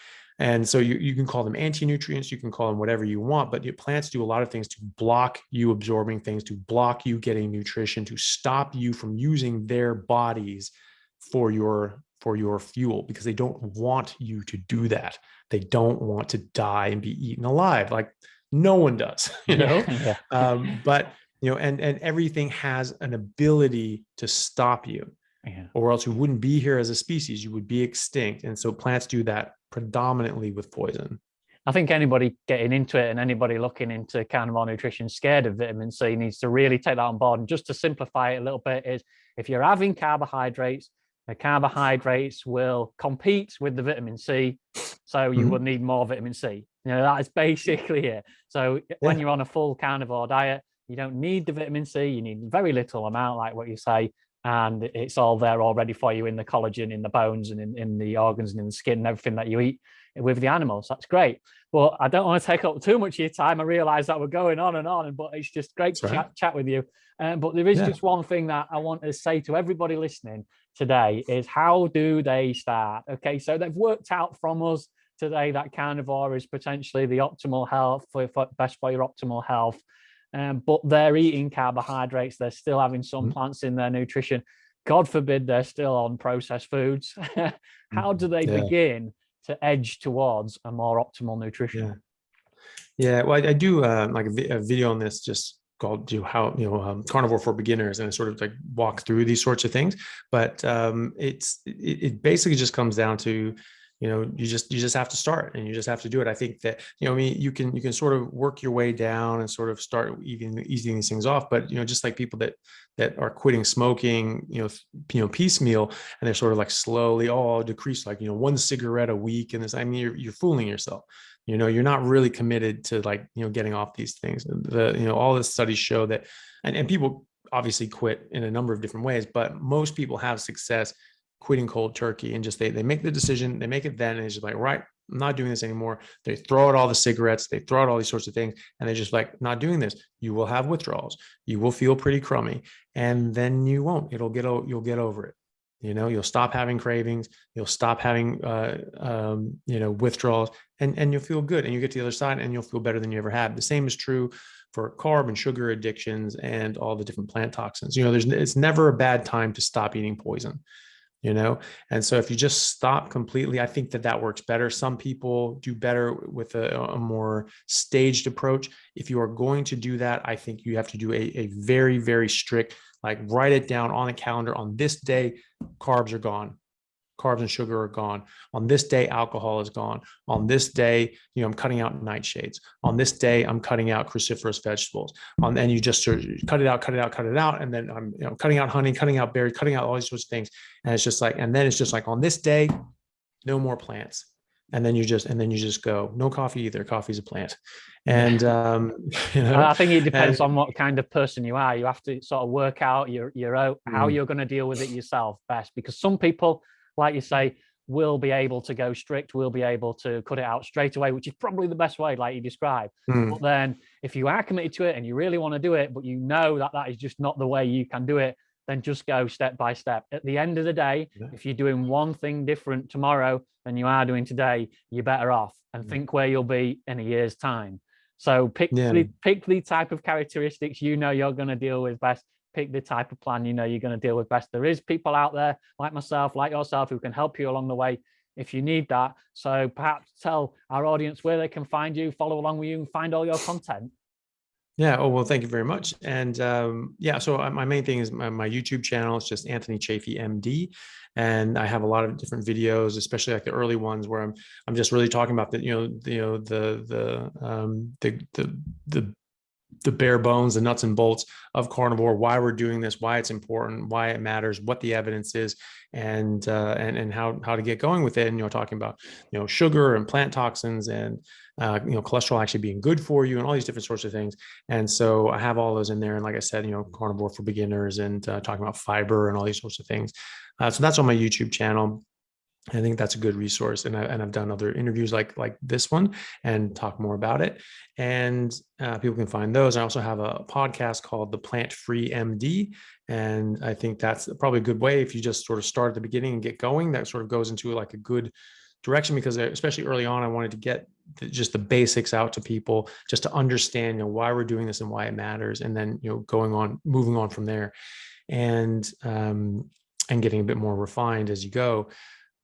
And so you can call them anti-nutrients, you can call them whatever you want, but your plants do a lot of things to block you absorbing things, to block you getting nutrition, to stop you from using their bodies for your fuel, because they don't want you to do that. They don't want to die and be eaten alive. Like no one does, Yeah. but and everything has an ability to stop you, Yeah. or else you wouldn't be here as a species. You would be extinct. And so plants do that predominantly with poison. I think anybody getting into it and anybody looking into carnivore nutrition scared of vitamin C needs to really take that on board. And just to simplify it a little bit is, if you're having carbohydrates, the carbohydrates will compete with the vitamin C. So you will need more vitamin C. That is basically it. So when you're on a full carnivore diet, you don't need the vitamin C. You need very little amount, like what you say. And it's all there already for you in the collagen, in the bones, and in the organs, and in the skin, and everything that you eat with the animals. That's great. But I don't want to take up too much of your time. I realize that we're going on, but it's just great to chat with you. But there is just one thing that I want to say to everybody listening today is, how do they start? Okay, so they've worked out from us today that carnivore is potentially the optimal health, best for your optimal health. But they're eating carbohydrates. They're still having some plants in their nutrition. God forbid they're still on processed foods. How do they begin to edge towards a more optimal nutrition? Yeah. Well, I do like a video on this, just called Carnivore for Beginners, and I sort of like walk through these sorts of things. But it basically just comes down to, you just have to start, and you just have to do it. I think that, I mean, you can sort of work your way down and sort of start easing these things off. But, just like people that are quitting smoking, piecemeal, and they're sort of like slowly, I'll decrease like, one cigarette a week. And this, I mean, you're fooling yourself. You're not really committed to like, getting off these things. All the studies show that, and people obviously quit in a number of different ways, but most people have success quitting cold turkey, and just they make the decision, they make it then, and it's just like, right, I'm not doing this anymore. They throw out all the cigarettes, they throw out all these sorts of things, and they're just like, not doing this. You will have withdrawals, you will feel pretty crummy, and then you won't. You'll get over it. You'll stop having cravings, you'll stop having withdrawals, and you'll feel good, and you get to the other side and you'll feel better than you ever had. The same is true for carb and sugar addictions and all the different plant toxins. It's never a bad time to stop eating poison. And so if you just stop completely, I think that works better. Some people do better with a more staged approach. If you are going to do that, I think you have to do a very, very strict, like write it down on a calendar. On this day, carbs are gone. Carbs and sugar are gone. On this day, alcohol is gone. On this day, I'm cutting out nightshades. On this day, I'm cutting out cruciferous vegetables. And you just cut it out. And then I'm cutting out honey, cutting out berries, cutting out all these sorts of things. And it's just like, on this day, no more plants. And then you just go, no coffee either. Coffee's a plant. And, I think it depends on what kind of person you are. You have to sort of work out how you're going to deal with it yourself best, because some people, like you say, will be able to go strict, will be able to cut it out straight away, which is probably the best way, like you described. But then if you are committed to it and you really want to do it, but that is just not the way you can do it, then just go step by step. At the end of the day, if you're doing one thing different tomorrow than you are doing today, you're better off, and think where you'll be in a year's time. So pick the type of characteristics you're going to deal with best. Pick the type of plan you're going to deal with best. There is people out there like myself, like yourself, who can help you along the way if you need that. So perhaps tell our audience where they can find you, follow along with you, and find all your content. Yeah. Oh, well, thank you very much. And so my main thing is my YouTube channel. It's just Anthony Chaffee, MD. And I have a lot of different videos, especially like the early ones where I'm just really talking about the bare bones, the nuts and bolts of carnivore, why we're doing this, why it's important, why it matters, what the evidence is, and how to get going with it. And, talking about, sugar and plant toxins and, cholesterol actually being good for you and all these different sorts of things. And so I have all those in there. And like I said, carnivore for beginners, and talking about fiber and all these sorts of things. So that's on my YouTube channel. I think that's a good resource, and I've done other interviews like this one and talk more about it, and people can find those. I also have a podcast called The Plant Free MD, and I think that's probably a good way if you just sort of start at the beginning and get going. That sort of goes into like a good direction, because especially early on, I wanted to get just the basics out to people, just to understand, why we're doing this and why it matters. And then, moving on from there, and getting a bit more refined as you go.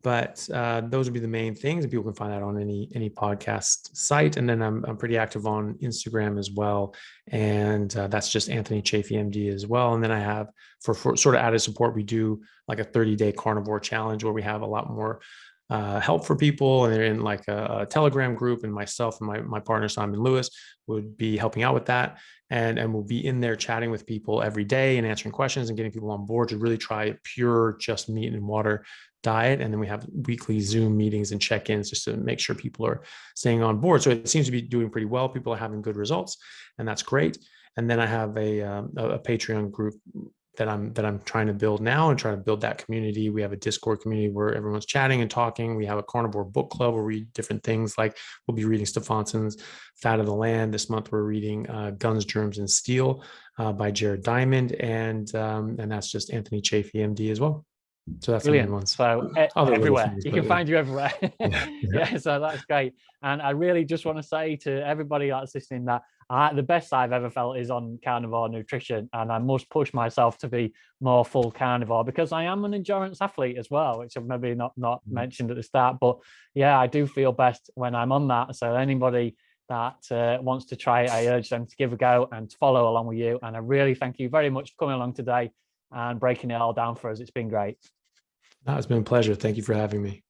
But those would be the main things, and people can find that on any podcast site. And then I'm pretty active on Instagram as well, and that's just Anthony Chaffee MD as well. And then I have for sort of added support, we do like a 30-day carnivore challenge where we have a lot more help for people, and they're in like a Telegram group, and myself and my partner Simon Lewis would be helping out with that, and we'll be in there chatting with people every day and answering questions and getting people on board to really try pure just meat and water diet. And then we have weekly Zoom meetings and check-ins just to make sure people are staying on board. So it seems to be doing pretty well. People are having good results, and that's great. And then I have a Patreon group that I'm trying to build now, and trying to build that community. We have a Discord community where everyone's chatting and talking. We have a carnivore book club where we read different things. Like we'll be reading Stefansson's Fat of the Land. This month we're reading Guns, Germs, and Steel by Jared Diamond, and that's just Anthony Chaffee MD as well. So that's brilliant. the main ones. So everywhere things, you can find you everywhere. Yeah, so that's great. And I really just want to say to everybody that's listening that the best I've ever felt is on carnivore nutrition, and I must push myself to be more full carnivore, because I am an endurance athlete as well, which I've maybe not mentioned at the start. But yeah, I do feel best when I'm on that. So anybody that wants to try it, I urge them to give a go and follow along with you. And I really thank you very much for coming along today and breaking it all down for us. It's been great. No, it's been a pleasure. Thank you for having me.